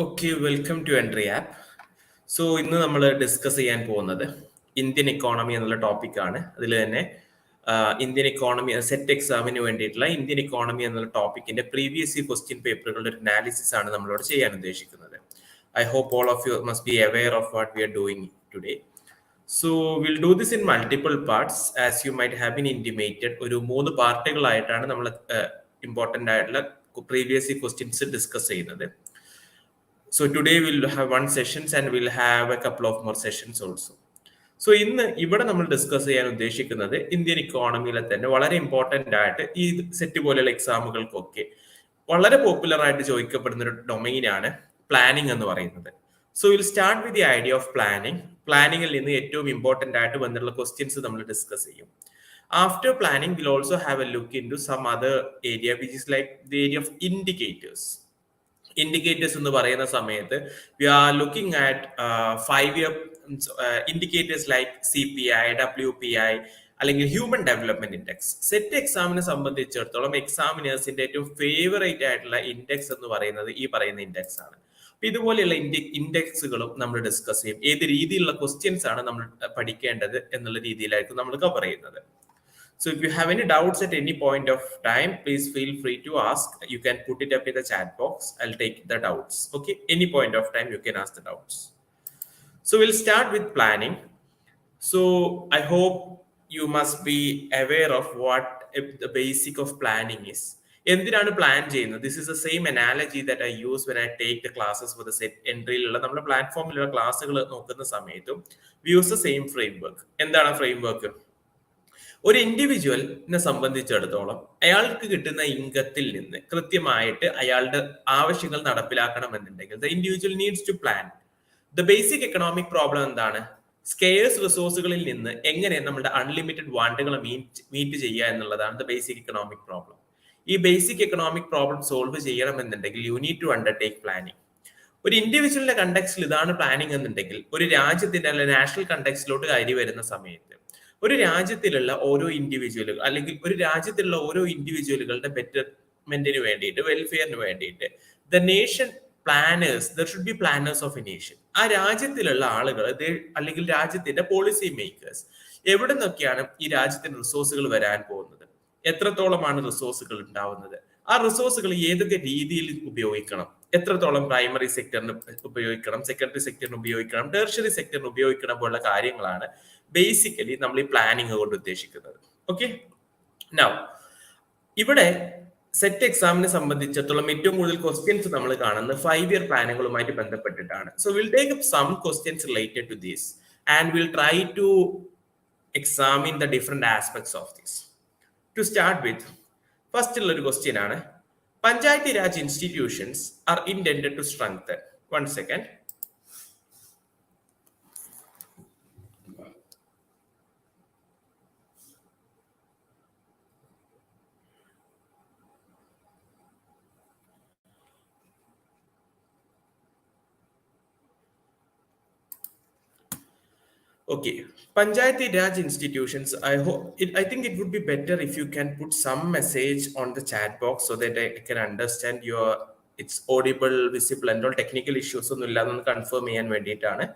Okay, welcome to Entri app. So ഇന്ന് നമ്മൾ discuss ചെയ്യാൻ പോകുന്നത് ഇന്ത്യൻ ഇക്കോണമി എന്നുള്ള ടോപ്പിക്കാണ്. അതിൽ തന്നെ ഇന്ത്യൻ ഇക്കോണമി സെറ്റ് എക്സാമിന് വേണ്ടിയിട്ടുള്ള ഇന്ത്യൻ ഇക്കോണമി എന്നുള്ള ടോപ്പിക്കിന്റെ പ്രീവിയസ് ക്വസ്റ്റ്യൻ പേപ്പറുകളുടെ ഒരു അനാലിസിസ് ആണ് നമ്മളോട് ചെയ്യാൻ ഉദ്ദേശിക്കുന്നത്. I hope all of you must be aware of what we are doing today. So will do this in multiple parts as you might have been intimated. ഒരു 3 പാർട്ടുകളായിട്ടാണ് നമ്മൾ important ആയിട്ടുള്ള previous questions discuss ചെയ്യുന്നത്. So today we'll have one sessions and we'll have a couple of more sessions also. So ഇന്ന് ഇവിടെ നമ്മൾ discuss ചെയ്യാൻ ഉദ്ദേശിക്കുന്നത് ഇന്ത്യൻ ഇക്കോണമിയിലെ തന്നെ വളരെ ഇമ്പോർട്ടൻ്റ് ആയിട്ട് ഈ സെറ്റ് പോലെയുള്ള എക്സാമുകൾക്കൊക്കെ വളരെ പോപ്പുലർ ആയിട്ട് ചോദിക്കപ്പെടുന്ന ഒരു ഡൊമൈനാണ് പ്ലാനിങ് എന്ന് പറയുന്നത്. So will start with the idea of planning. പ്ലാനിങ്ങിൽ നിന്ന് ഏറ്റവും ഇമ്പോർട്ടൻ്റ് ആയിട്ട് വന്നിട്ടുള്ള ക്വസ്റ്റ്യൻസ് നമ്മൾ ഡിസ്കസ് ചെയ്യും. After planning will also have a look into some other area which is like the area of indicators. Indicators എന്ന് പറയുന്ന സമയത്ത് we are looking at 5-year indicators like CPI, WPI അല്ലെങ്കിൽ human development index. SET എക്സാമിനെ സംബന്ധിച്ചിടത്തോളം എക്സാമിനേഴ്സിന്റെ ഏറ്റവും favourite ആയിട്ടുള്ള index എന്ന് പറയുന്നത് ഈ പറയുന്ന ഇൻഡെക്സ് ആണ്. അപ്പൊ ഇതുപോലെയുള്ള ഇൻഡെക്സുകളും നമ്മൾ ഡിസ്കസ് ചെയ്യും. ഏത് രീതിയിലുള്ള ക്വസ്റ്റ്യൻസ് ആണ് നമ്മൾ പഠിക്കേണ്ടത് എന്നുള്ള രീതിയിലായിരിക്കും നമ്മൾ കവർ ചെയ്യുന്നത്. So if you have any doubts at any point of time, please feel free to ask. You can put it up in the chat box. I'll take the doubts. Okay, any point of time you can ask the doubts. So we'll start with planning. So I hope you must be aware of what the basic of planning is. എന്തിനാണ് plan ചെയ്യുന്നത്? This is the same analogy that I use when I take the classes for the SET എൻട്രിയിലുള്ള നമ്മുടെ പ്ലാറ്റ്ഫോമിലുള്ള ക്ലാസ്സുകൾ നോക്കുന്ന സമയത്തും we use the same framework. എന്താണ് framework? ഒരു ഇൻഡിവിജ്വലിനെ സംബന്ധിച്ചിടത്തോളം അയാൾക്ക് കിട്ടുന്ന ഇൻകത്തിൽ നിന്ന് കൃത്യമായിട്ട് അയാളുടെ ആവശ്യങ്ങൾ നടപ്പിലാക്കണമെന്നുണ്ടെങ്കിൽ the individual needs to plan. The basic economic problem എന്താണ്? സ്കേഴ്സ് റിസോഴ്സുകളിൽ നിന്ന് എങ്ങനെ നമ്മുടെ അൺലിമിറ്റഡ് വാണ്ടുകളെ മീറ്റ് ചെയ്യുക എന്നുള്ളതാണ് ദ ബേസിക് എക്കണോമിക് പ്രോബ്ലം. ഈ ബേസിക് എക്കണോമിക് പ്രോബ്ലം സോൾവ് ചെയ്യണമെന്നുണ്ടെങ്കിൽ you need to undertake planning. ഒരു ഇൻഡിവിജ്വലിന്റെ കണ്ടക്സ്റ്റിൽ ഇതാണ് പ്ലാനിങ് എന്നുണ്ടെങ്കിൽ ഒരു രാജ്യത്തിന്റെ അല്ലെങ്കിൽ നാഷണൽ കണ്ടക്സ്റ്റിലോട്ട് കയറി വരുന്ന സമയത്ത് ഒരു രാജ്യത്തിലുള്ള ഓരോ ഇൻഡിവിജ്വലുകൾ അല്ലെങ്കിൽ ഒരു രാജ്യത്തിലുള്ള ഓരോ ഇൻഡിവിജ്വലുകളുടെ ബെറ്റർമെന്റിന് വേണ്ടിയിട്ട്, വെൽഫെയറിന് വേണ്ടിയിട്ട് the nation planners, there should B planners of A nation. ആ രാജ്യത്തിലുള്ള ആളുകൾ അല്ലെങ്കിൽ രാജ്യത്തിന്റെ പോളിസി മേക്കേഴ്സ് എവിടെ നിന്നൊക്കെയാണ് ഈ രാജ്യത്തിന് റിസോഴ്സുകൾ വരാൻ പോകുന്നത്, എത്രത്തോളമാണ് റിസോഴ്സുകൾ ഉണ്ടാവുന്നത്, ആ റിസോഴ്സുകൾ ഏതൊക്കെ രീതിയിൽ ഉപയോഗിക്കണം, എത്രത്തോളം പ്രൈമറി സെക്ടറിന് ഉപയോഗിക്കണം, സെക്കൻഡറി സെക്ടറിന് ഉപയോഗിക്കണം, ടെർഷ്യറി സെക്ടറിന് ഉപയോഗിക്കണം പോലുള്ള കാര്യങ്ങളാണ് ബേസിക്കലി നമ്മൾ ഈ പ്ലാനിങ് കൊണ്ട് ഉദ്ദേശിക്കുന്നത്. ഓക്കെ, നൗ ഇവിടെ സെറ്റ് എക്സാമിനെ സംബന്ധിച്ചിടത്തോളം ഏറ്റവും കൂടുതൽ ക്വസ്റ്റ്യൻസ് നമ്മൾ കാണുന്നത് 5-year പ്ലാനുകളുമായിട്ട് ബന്ധപ്പെട്ടിട്ടാണ്. So will take up some questions related to this and will try to examine the different aspects of this. To start with first ഉള്ള ഒരു ക്വസ്റ്റ്യൻ ആണ്, Panchayati Raj institutions are intended to strengthen. 1 second. Okay, Panchayati Raj institutions. I think it would be better if you can put some message on the chat box so that I can understand it's audible, visible and all. Technical issues ഒന്നും ഇല്ലാന്ന് confirm ചെയ്യാൻ വേണ്ടിയിട്ടാണ്.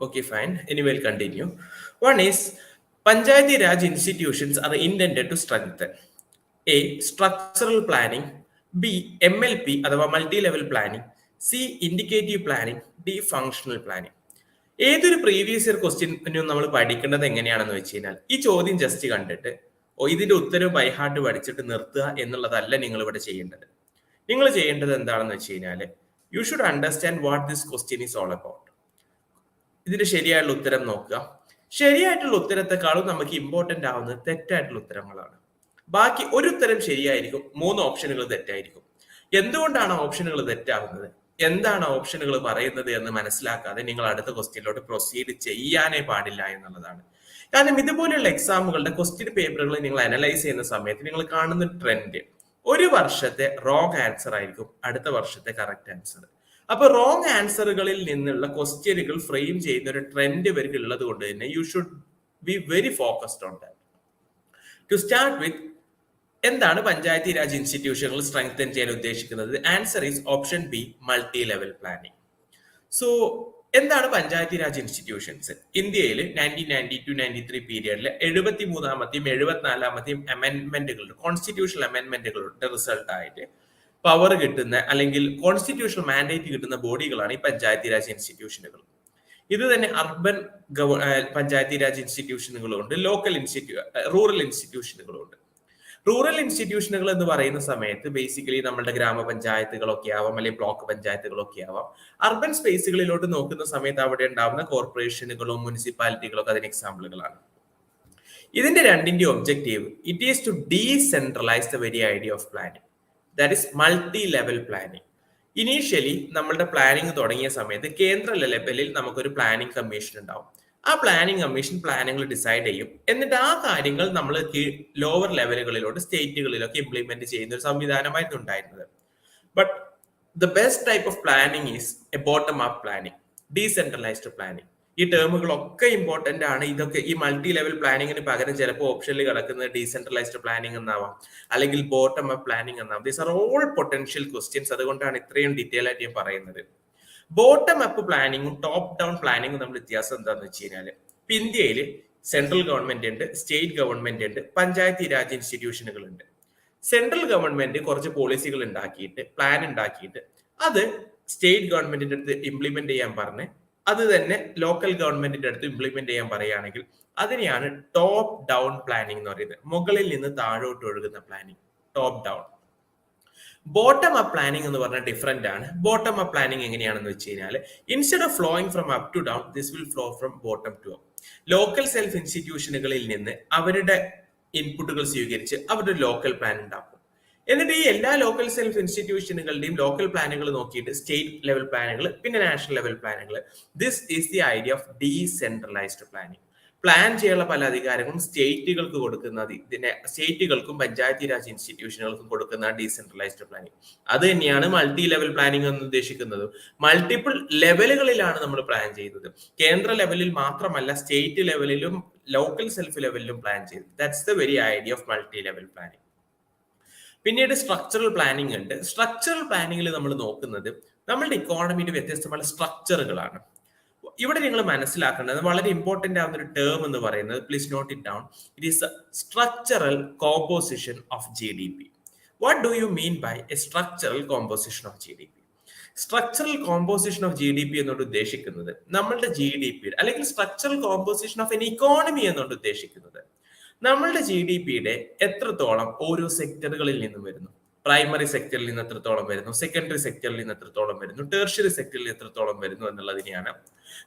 Okay, fine. Anyway, we'll continue. One is Panchayati Raj institutions are intended to strengthen A. Structural planning, B. MLP അഥവാ multi level planning, C. Indicative planning, D. Functional planning. ഏതൊരു previous year ക്വസ്റ്റ്യനും നമ്മൾ പഠിക്കേണ്ടത് എങ്ങനെയാണെന്ന് വെച്ച് കഴിഞ്ഞാൽ ഈ ചോദ്യം ജസ്റ്റ് കണ്ടിട്ട് ഇതിന്റെ ഉത്തരവ് ബൈ ഹാർട്ട് പഠിച്ചിട്ട് നിർത്തുക എന്നുള്ളതല്ല നിങ്ങൾ ഇവിടെ ചെയ്യേണ്ടത്. നിങ്ങൾ ചെയ്യേണ്ടത് എന്താണെന്ന് വെച്ച് കഴിഞ്ഞാൽ you should understand what this question is all about. ഇതിന്റെ ശരിയായിട്ടുള്ള ഉത്തരം നോക്കുക. ശരിയായിട്ടുള്ള ഉത്തരത്തെക്കാളും നമുക്ക് ഇമ്പോർട്ടന്റ് ആവുന്നത് തെറ്റായിട്ടുള്ള ഉത്തരങ്ങളാണ്. ബാക്കി ഒരു ഉത്തരം ശരിയായിരിക്കും, 3 ഓപ്ഷനുകൾ തെറ്റായിരിക്കും. എന്തുകൊണ്ടാണ് ഓപ്ഷനുകൾ തെറ്റാവുന്നത്, എന്താണ് ഓപ്ഷനുകൾ പറയുന്നത് എന്ന് മനസ്സിലാക്കാതെ നിങ്ങൾ അടുത്ത ക്വസ്റ്റ്യനിലോട്ട് പ്രൊസീഡ് ചെയ്യാനേ പാടില്ല എന്നുള്ളതാണ്. കാരണം ഇതുപോലെയുള്ള എക്സാമുകളുടെ ക്വസ്റ്റ്യൻ പേപ്പറുകൾ നിങ്ങൾ അനലൈസ് ചെയ്യുന്ന സമയത്ത് നിങ്ങൾ കാണുന്ന ട്രെൻഡ്, ഒരു വർഷത്തെ റോങ് ആൻസർ ആയിരിക്കും അടുത്ത വർഷത്തെ കറക്റ്റ് ആൻസർ. അപ്പൊ റോങ് ആൻസറുകളിൽ നിന്നുള്ള ക്വസ്റ്റ്യനുകൾ ഫ്രെയിം ചെയ്യുന്ന ഒരു ട്രെൻഡ് ഇവർക്ക് ഉള്ളത് കൊണ്ട് തന്നെ you should be very focused on that. To start with എന്താണ് പഞ്ചായത്തി രാജ് ഇൻസ്റ്റിറ്റ്യൂഷനുകൾ സ്ട്രെങ്തൻ ചെയ്യാൻ ഉദ്ദേശിക്കുന്നത്? Answer is option B, multi level planning. So എന്താണ് പഞ്ചായത്തി രാജ് ഇൻസ്റ്റിറ്റ്യൂഷൻസ്? ഇന്ത്യയിൽ 1992-93 പീരിയഡിൽ 73-ാമത്തെയും 74-ാമത്തെയും അമെന്റ്മെന്റുകളുടെ കോൺസ്റ്റിറ്റ്യൂഷണൽ അമെന്റ്മെന്റുകളുടെ റിസൾട്ട് ആയിട്ട് പവർ കിട്ടുന്ന അല്ലെങ്കിൽ കോൺസ്റ്റിറ്റ്യൂഷണൽ മാൻഡേറ്റ് കിട്ടുന്ന ബോഡികളാണ് ഈ പഞ്ചായത്തി രാജ് ഇൻസ്റ്റിറ്റ്യൂഷനുകൾ. ഇത് തന്നെ urban Panchayati Raj ഇൻസ്റ്റിറ്റ്യൂഷനുകളുണ്ട്, rural ഇൻസ്റ്റിറ്റ്യൂഷനുകളുണ്ട്. Rural ഇൻസ്റ്റിറ്റ്യൂഷനുകൾ എന്ന് പറയുന്ന സമയത്ത് ബേസിക്കലി നമ്മുടെ ഗ്രാമപഞ്ചായത്തുകളൊക്കെ ആവാം, അല്ലെങ്കിൽ ബ്ലോക്ക് പഞ്ചായത്തുകളൊക്കെ ആവാം. അർബൻ സ്പേസുകളിലോട്ട് നോക്കുന്ന സമയത്ത് അവിടെ ഉണ്ടാവുന്ന കോർപ്പറേഷനുകളും മുനിസിപ്പാലിറ്റികളും ഒക്കെ അതിന് എക്സാമ്പിളുകളാണ്. ഇതിന്റെ രണ്ടിന്റെ objective, it is to decentralise the very idea of planning, that is multi level planning. Initially നമ്മളുടെ പ്ലാനിങ് തുടങ്ങിയ സമയത്ത് കേന്ദ്ര ലെവലിൽ നമുക്കൊരു പ്ലാനിങ് കമ്മീഷൻ ഉണ്ടാവും. ആ പ്ലാനിങ് കമ്മീഷൻ പ്ലാനുകൾ ഡിസൈഡ് ചെയ്യും. എന്നിട്ട് ആ കാര്യങ്ങൾ നമ്മൾ ലോവർ ലെവലുകളിലോട്ട് സ്റ്റേറ്റുകളിലൊക്കെ ഇംപ്ലിമെന്റ് ചെയ്യുന്ന ഒരു സംവിധാനമായിരുന്നു ഉണ്ടായിരുന്നത്. But the best type of planning is A bottom up planning, decentralised planning. ഈ ടേമുകളൊക്കെ ഇമ്പോർട്ടന്റ് ആണ്. ഇതൊക്കെ ഈ മൾട്ടി ലെവൽ പ്ലാനിങ്ങിന് പകരം ചിലപ്പോൾ ഓപ്ഷനിൽ കിടക്കുന്നത് ഡീസെൻട്രലൈസ്ഡ് പ്ലാനിങ് എന്നാവാം, അല്ലെങ്കിൽ ബോട്ടം അപ്പ് പ്ലാനിങ് എന്നാവാം. These are all potential questions. അതുകൊണ്ടാണ് ഇത്രയും ഡീറ്റെയിൽ ആയിട്ട് ഞാൻ പറയുന്നത്. ബോട്ടം അപ്പ് പ്ലാനിങ്ങും ടോപ്പ് ഡൗൺ പ്ലാനിങ്ങും നമ്മൾ വ്യത്യാസം എന്താണെന്ന് വെച്ച് കഴിഞ്ഞാൽ, ഇപ്പൊ ഇന്ത്യയിൽ സെൻട്രൽ ഗവൺമെന്റ് ഉണ്ട്, സ്റ്റേറ്റ് ഗവൺമെന്റ് ഉണ്ട്, പഞ്ചായത്തി രാജ് ഇൻസ്റ്റിറ്റ്യൂഷനുകൾ ഉണ്ട്. സെൻട്രൽ ഗവൺമെന്റ് കുറച്ച് പോളിസികൾ ഉണ്ടാക്കിയിട്ട്, പ്ലാൻ ഉണ്ടാക്കിയിട്ട് അത് സ്റ്റേറ്റ് ഗവൺമെന്റിന്റെ അടുത്ത് ഇംപ്ലിമെന്റ് ചെയ്യാൻ പറഞ്ഞ് അത് തന്നെ ലോക്കൽ ഗവൺമെന്റിന്റെ അടുത്ത് ഇംപ്ലിമെന്റ് ചെയ്യാൻ പറയുകയാണെങ്കിൽ അതിനെയാണ് ടോപ്പ് ഡൗൺ പ്ലാനിങ് എന്ന് പറയുന്നത്. മുകളിൽ നിന്ന് താഴോട്ട് ഒഴുകുന്ന planning, top down. Bottom up planning എന്ന് പറഞ്ഞാൽ ഡിഫറെന്റ് ആണ്. ബോട്ടം അപ്പ് പ്ലാനിങ് എങ്ങനെയാണെന്ന് വെച്ച് കഴിഞ്ഞാൽ, instead of flowing from up to down, this will flow from bottom to up. Local self ഇൻസ്റ്റിറ്റ്യൂഷനുകളിൽ നിന്ന് അവരുടെ ഇൻപുട്ടുകൾ സ്വീകരിച്ച് അവരുടെ ലോക്കൽ പ്ലാൻ ഉണ്ടാക്കും. എന്നിട്ട് ഈ എല്ലാ ലോക്കൽ സെൽഫ് ഇൻസ്റ്റിറ്റ്യൂഷനുകളുടെയും ലോക്കൽ പ്ലാനുകൾ നോക്കിയിട്ട് സ്റ്റേറ്റ് ലെവൽ പ്ലാനുകൾ, പിന്നെ നാഷണൽ ലെവൽ പ്ലാനുകൾ. This is the idea of decentralised planning. Plan ചെയ്യാനുള്ള പല അധികാരങ്ങളും സ്റ്റേറ്റുകൾക്ക് കൊടുക്കുന്നത്, ഇതിനെ സ്റ്റേറ്റുകൾക്കും പഞ്ചായത്തി രാജ് ഇൻസ്റ്റിറ്റ്യൂഷനുകൾക്കും കൊടുക്കുന്ന ഡീസെൻട്രലൈസ്ഡ് പ്ലാനിങ്. അത് തന്നെയാണ് മൾട്ടി ലെവൽ പ്ലാനിങ് എന്ന് ഉദ്ദേശിക്കുന്നത്. മൾട്ടിപ്പിൾ ലെവലുകളിലാണ് നമ്മൾ പ്ലാൻ ചെയ്യുന്നത്. കേന്ദ്ര ലെവലിൽ മാത്രമല്ല, സ്റ്റേറ്റ് ലെവലിലും ലോക്കൽ സെൽഫ് ലെവലിലും പ്ലാൻ ചെയ്യുന്നത്. That's the very idea of multi level planning. പിന്നീട് സ്ട്രക്ചറൽ പ്ലാനിങ് ഉണ്ട്. സ്ട്രക്ചറൽ പ്ലാനിങ്ങിൽ നമ്മൾ നോക്കുന്നത് നമ്മളുടെ ഇക്കോണമിയുടെ വ്യത്യസ്തമായ സ്ട്രക്ചറുകളാണ്. ഇവിടെ നിങ്ങൾ മനസ്സിലാക്കേണ്ടത് വളരെ ഇമ്പോർട്ടന്റ് ആവുന്ന ഒരു ടേം എന്ന് പറയുന്നത്, please note it down, it is structural composition of GDP. What do you mean by a structural composition of GDP? Structural composition of GDP എന്നോട് ഉദ്ദേശിക്കുന്നത് നമ്മളുടെ GDP അല്ലെങ്കിൽ structural composition of an economy എന്നോട് ഉദ്ദേശിക്കുന്നത് നമ്മളുടെ GDPയുടെ എത്രത്തോളം ഓരോ സെക്ടറുകളിൽ നിന്നും വരുന്നു. പ്രൈമറി സെക്ടറിൽ നിന്ന് എത്രത്തോളം വരുന്നു, സെക്കൻഡറി സെക്ടറിൽ നിന്ന് എത്രത്തോളം വരുന്നു, ടെർഷ്യറി സെക്ടറിൽ എത്രത്തോളം വരുന്നു എന്നുള്ളതിനെയാണ്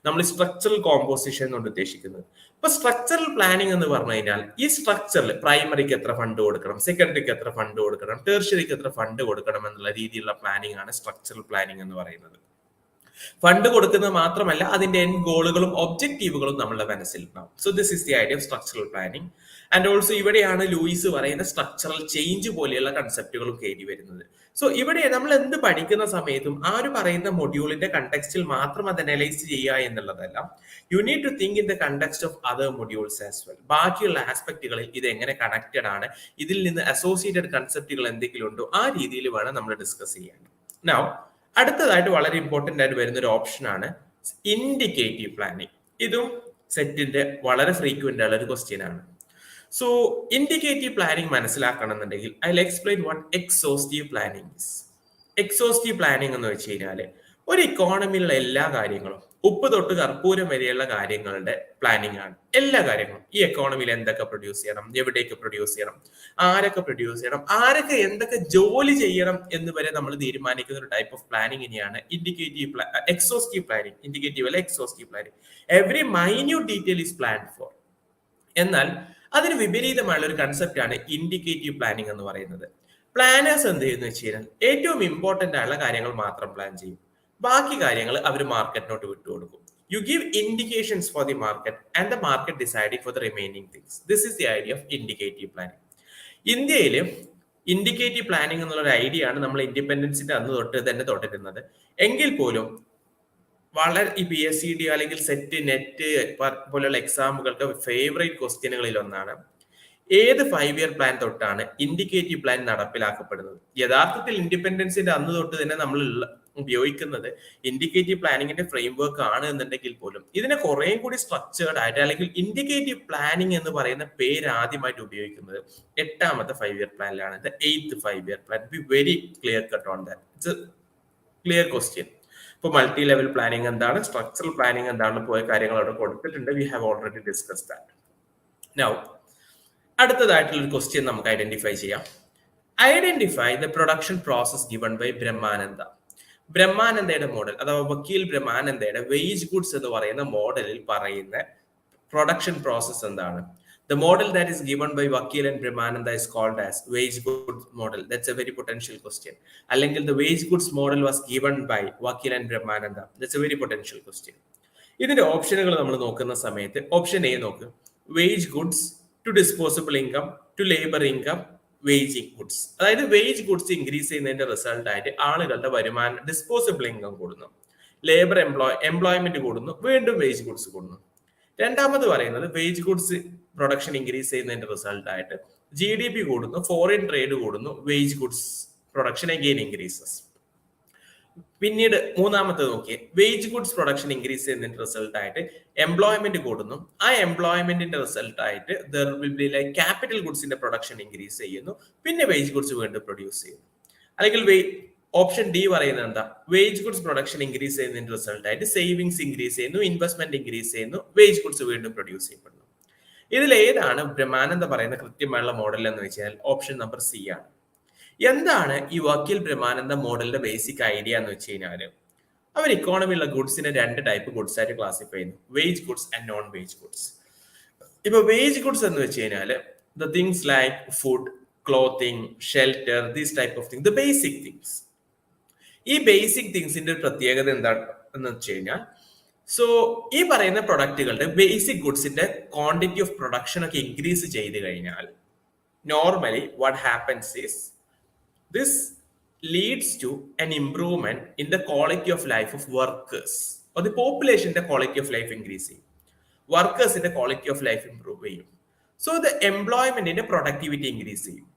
നമ്മൾ സ്ട്രക്ചറൽ കോമ്പോസിഷൻ കൊണ്ട് ഉദ്ദേശിക്കുന്നത്. ഇപ്പൊ സ്ട്രക്ചറൽ പ്ലാനിങ് എന്ന് പറഞ്ഞു കഴിഞ്ഞാൽ, ഈ സ്ട്രക്ചറിൽ പ്രൈമറിക്ക് എത്ര ഫണ്ട് കൊടുക്കണം, സെക്കൻഡറിക്ക് എത്ര ഫണ്ട് കൊടുക്കണം, ടെർഷ്യറിക്ക് എത്ര ഫണ്ട് കൊടുക്കണം എന്നുള്ള രീതിയിലുള്ള പ്ലാനിങ് ആണ് സ്ട്രക്ചറൽ പ്ലാനിങ് എന്ന് പറയുന്നത്. ഫണ്ട് കൊടുക്കുന്നത് മാത്രമല്ല, അതിന്റെ എൻഡ് ഗോളുകളും ഒബ്ജക്റ്റീവുകളും നമ്മളുടെ മനസ്സിലുണ്ടാവും. So this is the idea of structural planning. And also ഇവിടെയാണ് ലൂയിസ് പറയുന്ന സ്ട്രക്ചറൽ ചേഞ്ച് പോലെയുള്ള കൺസെപ്റ്റുകളും കയറി വരുന്നത്. സോ ഇവിടെ നമ്മൾ എന്ത് പഠിക്കുന്ന സമയത്തും ആ ഒരു പറയുന്ന മൊഡ്യൂളിന്റെ കണ്ടെക്സ്റ്റിൽ മാത്രം അത് അനലൈസ് ചെയ്യുക എന്നുള്ളതല്ല. You need to think in the context of other modules as well. ബാക്കിയുള്ള ആസ്പെക്റ്റുകളിൽ ഇത് എങ്ങനെ കണക്റ്റഡ് ആണ്, ഇതിൽ നിന്ന് അസോസിയേറ്റഡ് കൺസെപ്റ്റുകൾ എന്തെങ്കിലും ഉണ്ടോ, ആ രീതിയിൽ വേണം നമ്മൾ ഡിസ്കസ് ചെയ്യാൻ. നൗ അടുത്തതായിട്ട് വളരെ ഇമ്പോർട്ടന്റ് ആയിട്ട് വരുന്ന ഒരു ഓപ്ഷനാണ് ഇൻഡിക്കേറ്റീവ് പ്ലാനിങ്. ഇതും സെറ്റിന്റെ വളരെ ഫ്രീക്വന്റ് ആയ ഒരു ക്വസ്റ്റ്യൻ ആണ്. സോ ഇൻഡിക്കേറ്റീവ് പ്ലാനിങ് മനസ്സിലാക്കണമെന്നുണ്ടെങ്കിൽ I will explain what exhaustive planning is. Exhaustive planning എന്ന് വെച്ച് കഴിഞ്ഞാൽ ഒരു ഇക്കോണമിയിലുള്ള എല്ലാ കാര്യങ്ങളും, ഉപ്പ് തൊട്ട് കർപ്പൂരം വരെയുള്ള കാര്യങ്ങളുടെ പ്ലാനിങ് ആണ്. എല്ലാ കാര്യങ്ങളും ഈ എക്കോണമിയിൽ എന്തൊക്കെ പ്രൊഡ്യൂസ് ചെയ്യണം, എവിടേക്ക് പ്രൊഡ്യൂസ് ചെയ്യണം, ആരൊക്കെ പ്രൊഡ്യൂസ് ചെയ്യണം, ആരൊക്കെ എന്തൊക്കെ ജോലി ചെയ്യണം എന്ന് വരെ നമ്മൾ തീരുമാനിക്കുന്ന ഒരു ടൈപ്പ് ഓഫ് പ്ലാനിങ്ങിനെയാണ് എക്സോസ്റ്റീവ് പ്ലാനിങ്. ഇൻഡിക്കേറ്റീവ് അല്ല, exhaustive planning. Every minute detail is planned for. എന്നാൽ അതിന് വിപരീതമായുള്ള ഒരു കൺസെപ്റ്റ് ആണ് ഇൻഡിക്കേറ്റീവ് പ്ലാനിങ് എന്ന് പറയുന്നത്. പ്ലാനേഴ്സ് എന്ത് ചെയ്യുന്നു വെച്ച് കഴിഞ്ഞാൽ ഏറ്റവും ഇമ്പോർട്ടന്റ് ആയുള്ള കാര്യങ്ങൾ മാത്രം പ്ലാൻ ചെയ്യും. ബാക്കി കാര്യങ്ങൾ അവർ മാർക്കറ്റിനോട്ട് വിട്ടുകൊടുക്കും. You give indications for the market and the market deciding for the remaining things. This is the idea of indicative planning. ഇന്ത്യയിൽ ഇൻഡിക്കേറ്റീവ് പ്ലാനിങ് എന്നുള്ള ഒരു ഐഡിയ ആണ് നമ്മൾ ഇൻഡിപെൻഡൻസിന്റെ അന്ന് തൊട്ട് തന്നെ തുടരുന്നത്. എങ്കിൽ പോലും വളരെ ഈ PSCD അല്ലെങ്കിൽ സെറ്റ് നെറ്റ് പോലെയുള്ള എക്സാമുകൾക്ക് ഫേവറേറ്റ് ക്വസ്റ്റ്യനുകളിൽ ഒന്നാണ് ഏത് 5 ഇയർ പ്ലാൻ തൊട്ടാണ് ഇൻഡിക്കേറ്റീവ് പ്ലാൻ നടപ്പിലാക്കപ്പെടുന്നത്? യഥാർത്ഥത്തിൽ ഇൻഡിപെൻഡൻസിന്റെ അന്ന് തൊട്ട് തന്നെ നമ്മൾ ഉപയോഗിക്കുന്നത് ഇൻഡിക്കേറ്റീവ് പ്ലാനിങ്ങിന്റെ ഫ്രെയിംവർക്ക് ആണ് എന്നുണ്ടെങ്കിൽ പോലും ഇതിനെ കുറേ കൂടി സ്ട്രക്ചേർഡ് ആയിട്ട്, അല്ലെങ്കിൽ ഇൻഡിക്കേറ്റീവ് പ്ലാനിങ് എന്ന് പറയുന്ന പേര് ആദ്യമായിട്ട് ഉപയോഗിക്കുന്നത് 8ാമത്തെ 5 ഇയർ പ്ലാനിലാണ്. The 8th 5 year plan. Be very clear cut on that. It's a clear question. ഇപ്പൊ മൾട്ടി ലെവൽ പ്ലാനിങ് എന്താണ്, സ്ട്രക്ചറൽ പ്ലാനിങ് എന്താണ്, പോയ കാര്യങ്ങൾ അവിടെ കൊടുത്തിട്ടുണ്ട്. We have already discuss that. Now അടുത്തതായിട്ടുള്ള ഒരു ക്വസ്റ്റ്യൻ നമുക്ക് ഐഡന്റിഫൈ ചെയ്യാം. Identify the production process given by Brahmananda. ബ്രഹ്മാനന്ദയുടെ മോഡൽ അഥവാ വക്കീൽ ബ്രഹ്മാനന്ദയുടെ വേജ് ഗുഡ്സ് എന്ന് പറയുന്ന മോഡലിൽ പറയുന്ന പ്രൊഡക്ഷൻ പ്രോസസ് എന്താണ്? The model that is given by Vakil and Brahmananda is called as wage goods model. That's a very potential question. അല്ലെങ്കിൽ the wage goods model was given by Vakil and Brahmananda. That's a very potential question. ഇതിന്റെ ഓപ്ഷനുകൾ നമ്മൾ നോക്കുന്ന സമയത്ത് option A നോക്ക്. Wage goods to disposable income to labour income wage goods. അതായത് wage goods increase ചെയ്യുന്നതിന്റെ result ആയിട്ട് ആളുകളുടെ വരുമാനം, ഡിസ്പോസിബിൾ ഇൻകം കൂടുന്നു, ലേബർ എംപ്ലോയ്മെന്റ് കൂടുന്നു, വീണ്ടും വേജ് ഗുഡ്സ് കൂടുന്നു. രണ്ടാമത് പറയുന്നത് വേജ് ഗുഡ്സ് പ്രൊഡക്ഷൻ ഇൻക്രീസ് ചെയ്യുന്നതിന്റെ റിസൾട്ട് ആയിട്ട് GDP കൂടുന്നു, ഫോറിൻ ട്രേഡ് കൂടുന്നു, wage goods production again increases. പിന്നീട് മൂന്നാമത്തെ നോക്കിയേ, വേജ് ഗുഡ്സ് പ്രൊഡക്ഷൻ ഇൻക്രീസ് ചെയ്യുന്നതിന്റെ റിസൾട്ട് ആയിട്ട് എംപ്ലോയ്മെന്റ് കൂടുന്നു. ആ എംപ്ലോയ്മെന്റിന്റെ റിസൾട്ട് ആയിട്ട് there will be like capital ഗുഡ്സിന്റെ പ്രൊഡക്ഷൻ ഇൻക്രീസ് ചെയ്യുന്നു, പിന്നെ വേജ് ഗുഡ്സ് വീണ്ടും പ്രൊഡ്യൂസ് ചെയ്യുന്നു. അല്ലെങ്കിൽ ഓപ്ഷൻ ഡി പറയുന്നത് എന്താ? വേജ് ഗുഡ്സ് പ്രൊഡക്ഷൻ ഇൻക്രീസ് ചെയ്യുന്നതിന്റെ റിസൾട്ട് ആയിട്ട് സേവിങ്സ് ഇൻക്രീസ് ചെയ്യുന്നു, ഇൻവെസ്റ്റ്മെന്റ് ഇൻക്രീസ് ചെയ്യുന്നു, വേജ് ഗുഡ്സ് വീണ്ടും പ്രൊഡ്യൂസ് ചെയ്യപ്പെടുന്നു. ഇതിൽ ഏതാണ് ബ്രഹ്മാനന്ദ പറയുന്ന കൃത്യമായുള്ള മോഡൽ എന്ന് വെച്ചാൽ ഓപ്ഷൻ നമ്പർ സി ആണ്. എന്താണ് ഈ വക്കീൽ ബ്രഹ്മാനന്ദ മോഡലിന്റെ ബേസിക് ഐഡിയ എന്ന് വെച്ച് കഴിഞ്ഞാല് അവർ ഇക്കോണമിയുള്ള ഗുഡ്സിനെ 2 ടൈപ്പ് ഗുഡ്സ് ആയിട്ട് ക്ലാസിഫൈ ചെയ്യുന്നു, wage goods and non wage goods. ഇപ്പൊ വേജ് ഗുഡ്സ് എന്ന് വെച്ച് കഴിഞ്ഞാല് the things like food, clothing, shelter, these type of things, the basic things. ഈ ബേസിക് തിങ്സിന്റെ ഒരു പ്രത്യേകത എന്താണെന്ന് വെച്ച് കഴിഞ്ഞാൽ, സോ ഈ പറയുന്ന പ്രൊഡക്റ്റുകളുടെ ബേസിക് ഗുഡ്സിന്റെ ക്വാണ്ടിറ്റി ഓഫ് പ്രൊഡക്ഷൻ ഒക്കെ ഇൻക്രീസ് ചെയ്ത് കഴിഞ്ഞാൽ normally what happens is this leads to an improvement in the quality of life of workers. or the populationന്റെ quality of life increase ചെയ്യും, വർക്കേഴ്സിന്റെ ക്വാളിറ്റി ഓഫ് ലൈഫ് ഇംപ്രൂവ് ചെയ്യും. So the എംപ്ലോയ്മെന്റിന്റെ productivity increase ചെയ്യും.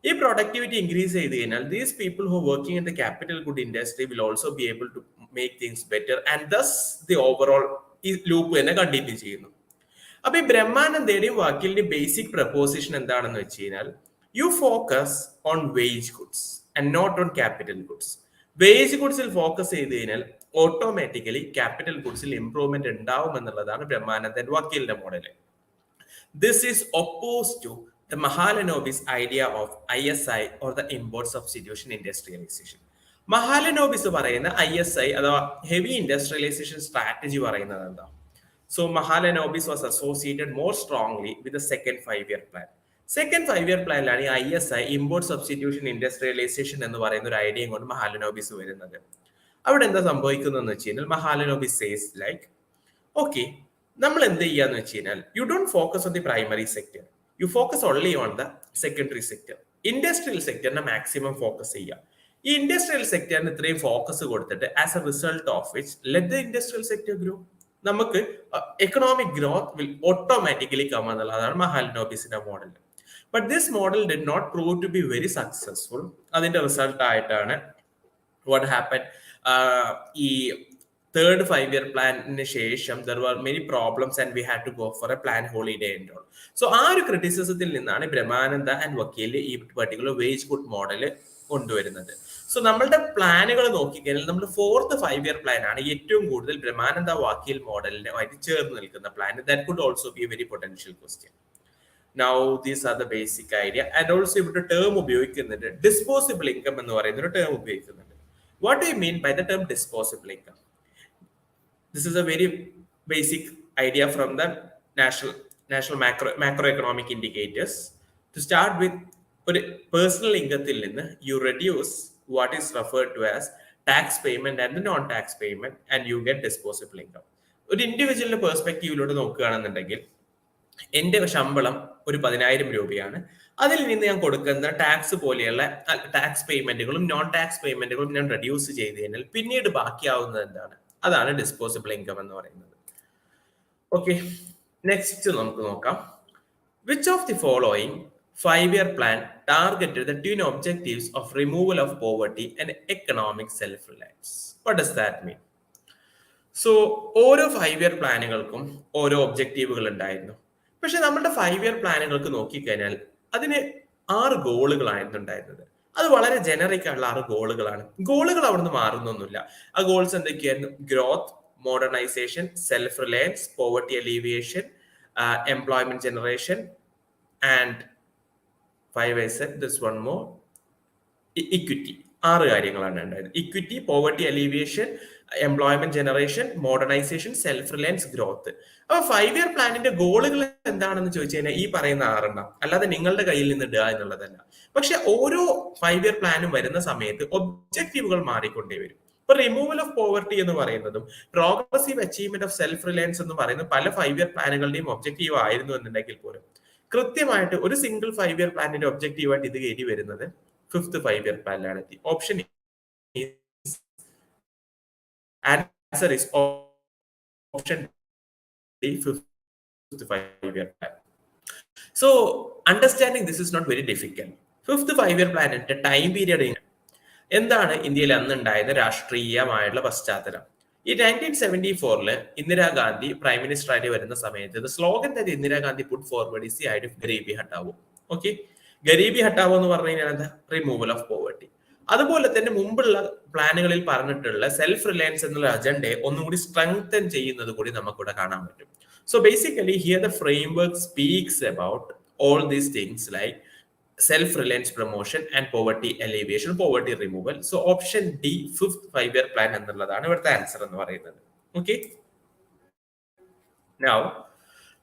ഈ productivity increase ചെയ്ത് കഴിഞ്ഞാൽ these people who working in the capital good industry will also be able to make things better and thus the overall ഈ loop തന്നെ continue ചെയ്യുന്നു. അപ്പൊ ഈ ബ്രഹ്മാനന്ദയുടെയും വക്കീലിന്റെയും ബേസിക് പ്രപ്പോസിഷൻ എന്താണെന്ന് വെച്ച് കഴിഞ്ഞാൽ, you focus on wage goods and not on capital goods. Wage ഗുഡ്സിൽ focus ചെയ്ത് കഴിഞ്ഞാൽ ഓട്ടോമാറ്റിക്കലി ക്യാപിറ്റൽ ഗുഡ്സിൽ ഇംപ്രൂവ്മെന്റ് ഉണ്ടാവും എന്നുള്ളതാണ് ബ്രഹ്മാനന്ദൻ വക്കീലിന്റെ model. This is oppose to the Mahalanobis idea of ISI or the import substitution industrialization. Mahalanobis പറയുന്ന ISI അഥവാ heavy industrialisation strategy പറയുന്നത് എന്താ? So Mahalanobis was associated more strongly with the second 5-year plan. Second 5-year പ്ലാനിലാണ് ഈ ISI import substitution industrialisation എന്ന് പറയുന്ന ഒരു ഐഡിയയും കൊണ്ട് മഹാലനോബിസ് വരുന്നത്. അവിടെ എന്താ സംഭവിക്കുന്നതെന്ന് വെച്ച് കഴിഞ്ഞാൽ മഹാലനോബിസ് സേസ് ലൈക്ക് ഓക്കെ, നമ്മൾ എന്ത് ചെയ്യാന്ന് വെച്ച് കഴിഞ്ഞാൽ you don't focus on the primary sector, you focus only on the secondary sector. Industrial സെക്ടറിനെ മാക്സിമം ഫോക്കസ് ചെയ്യുക. ഈ ഇൻഡസ്ട്രിയൽ സെക്ടറിന് ഇത്രയും ഫോക്കസ് കൊടുത്തിട്ട് as a result of which let the industrial sector grow, നമുക്ക് economic growth will automatically come എന്നുള്ളതാണ് മഹാലനോബിസിന്റെ model. But this model did not prove to be very successful. അതിന്റെ റിസൾട്ട് ആയിട്ടാണ് വാട്ട് ഹാപ്പൻ, ഈ third 5-year പ്ലാനിന് ശേഷം there were many problems and we had to go for a plan holiday and all. So ആ ഒരു ക്രിറ്റിസിസത്തിൽ നിന്നാണ് Brahmananda and വക്കീൽ ഈ പർട്ടിക്കുലർ വേജ് ഗുഡ് മോഡൽ കൊണ്ടുവരുന്നത്. സോ നമ്മളുടെ പ്ലാനുകൾ നോക്കിക്കഴിഞ്ഞാൽ നമ്മുടെ 4th 5-year പ്ലാൻ ആണ് ഏറ്റവും കൂടുതൽ ബ്രഹ്മാനന്ദ വക്കീൽ മോഡലിനുമായിട്ട് ചേർന്ന് നിൽക്കുന്ന plan. That could also be A very potential question. Now these are the basic idea and also ഇവിടെ ടേം ഉപയോഗിക്കുന്നുണ്ട്, ഡിസ്പോസിബിൾ ഇൻകം എന്ന് പറയുന്ന ഒരു ടേം ഉപയോഗിക്കുന്നുണ്ട്. What do you mean by the term disposable income? This is a very basic idea from the national macroeconomic indicators. To start with, ഒരു personal ഇൻകത്തിൽ നിന്ന് you reduce what is referred to as tax payment and the non-tax payment and you get disposable income. ഒരു ഇൻഡിവിജ്വലിന്റെ പെർസ്പെക്റ്റീവിലൂടെ നോക്കുകയാണെന്നുണ്ടെങ്കിൽ എന്റെ ശമ്പളം ഒരു 10,000 രൂപയാണ്, അതിൽ നിന്ന് ഞാൻ കൊടുക്കുന്ന ടാക്സ് പോലെയുള്ള ടാക്സ് പേയ്മെന്റുകളും നോൺ ടാക്സ് പേയ്മെന്റുകളും ഞാൻ റെഡ്യൂസ് ചെയ്ത് കഴിഞ്ഞാൽ പിന്നീട് ബാക്കിയാവുന്നത് എന്താണ്? അതാണ് ഡിസ്പോസിബിൾ ഇൻകം എന്ന് പറയുന്നത്. ഓക്കെ, നെക്സ്റ്റ് നമുക്ക് നോക്കാം. Which of the following 5-year plan targeted the twin objectives of removal of poverty and economic self-reliance? What does that mean? So ഓരോ 5-year പ്ലാനുകൾക്കും ഓരോ ഒബ്ജക്റ്റീവുകൾ ഉണ്ടായിരുന്നു. പക്ഷെ നമ്മുടെ 5-year പ്ലാനുകൾക്ക് നോക്കിക്കഴിഞ്ഞാൽ അതിന് 6 ഗോളുകളായിരുന്നു ഉണ്ടായിരുന്നത്. അത് വളരെ ജനറിക് ആയിട്ടുള്ള 6 ഗോളുകളാണ്. ഗോളുകൾ അവിടുന്ന് മാറുന്നൊന്നുമില്ല. ആ ഗോൾസ് എന്തൊക്കെയായിരുന്നു? Growth, modernisation, self reliance, poverty alleviation, employment generation and 5 I said this one more, equity. 6 കാര്യങ്ങളാണ് ഉണ്ടായത്. Equity, poverty alleviation, employment generation, modernisation, self reliance, growth. അപ്പൊ 5-year പ്ലാനിന്റെ ഗോളുകൾ എന്താണെന്ന് ചോദിച്ചു കഴിഞ്ഞാൽ ഈ പറയുന്ന 6 അല്ലാതെ നിങ്ങളുടെ കയ്യിൽ നിന്ന് ഇടുക എന്നുള്ളതല്ല. പക്ഷെ ഓരോ 5-year പ്ലാനും വരുന്ന സമയത്ത് ഒബ്ജക്റ്റീവുകൾ മാറിക്കൊണ്ടേ വരും. ഇപ്പൊ റിമൂവൽ ഓഫ് പോവർട്ടി എന്ന് പറയുന്നതും progressive achievement of self Reliance എന്ന് പറയുന്ന പല 5-year പ്ലാനുകളുടെയും ഒബ്ജക്റ്റീവ് ആയിരുന്നു എന്നുണ്ടെങ്കിൽ പോലും കൃത്യമായിട്ട് ഒരു സിംഗിൾ 5-year പ്ലാനിന്റെ ഒബ്ജക്റ്റീവായിട്ട് ഇത് കയറി വരുന്നത് 5th 5-year പ്ലാനിലാണ് എത്തി. Option answer is option D, 5th 5-year plan. So understanding this is not very difficult. 5th 5-year പ്ലാനിന്റെ ടൈം പീരിയഡ് എന്താണ്? ഇന്ത്യയിൽ അന്നുണ്ടായിരുന്ന രാഷ്ട്രീയമായിട്ടുള്ള പശ്ചാത്തലം. ഈ 1974 ഇന്ദിരാഗാന്ധി പ്രൈം മിനിസ്റ്റർ ആയിട്ട് വരുന്ന സമയത്ത് സ്ലോഗൻ തന്നെ Indira Gandhi put forward is the idea of garibi Hatao. Okay, garibi Hatao എന്ന് പറഞ്ഞു കഴിഞ്ഞാൽ എന്താ? Removal of poverty. അതുപോലെ തന്നെ മുമ്പുള്ള പ്ലാനുകളിൽ പറഞ്ഞിട്ടുള്ള സെൽഫ് റിലയൻസ് എന്നുള്ള അജണ്ടയെ ഒന്നുകൂടി സ്ട്രെങ്തൻ ചെയ്യുന്നത് കൂടി നമുക്കിവിടെ കാണാൻ പറ്റും. So basically here the framework speaks about all these things like self-reliance promotion and poverty alleviation, poverty removal. So option D, 5th 5-year plan എന്നുള്ളതാണ് ഇവിടുത്തെ ആൻസർ എന്ന് പറയുന്നത്. Okay, now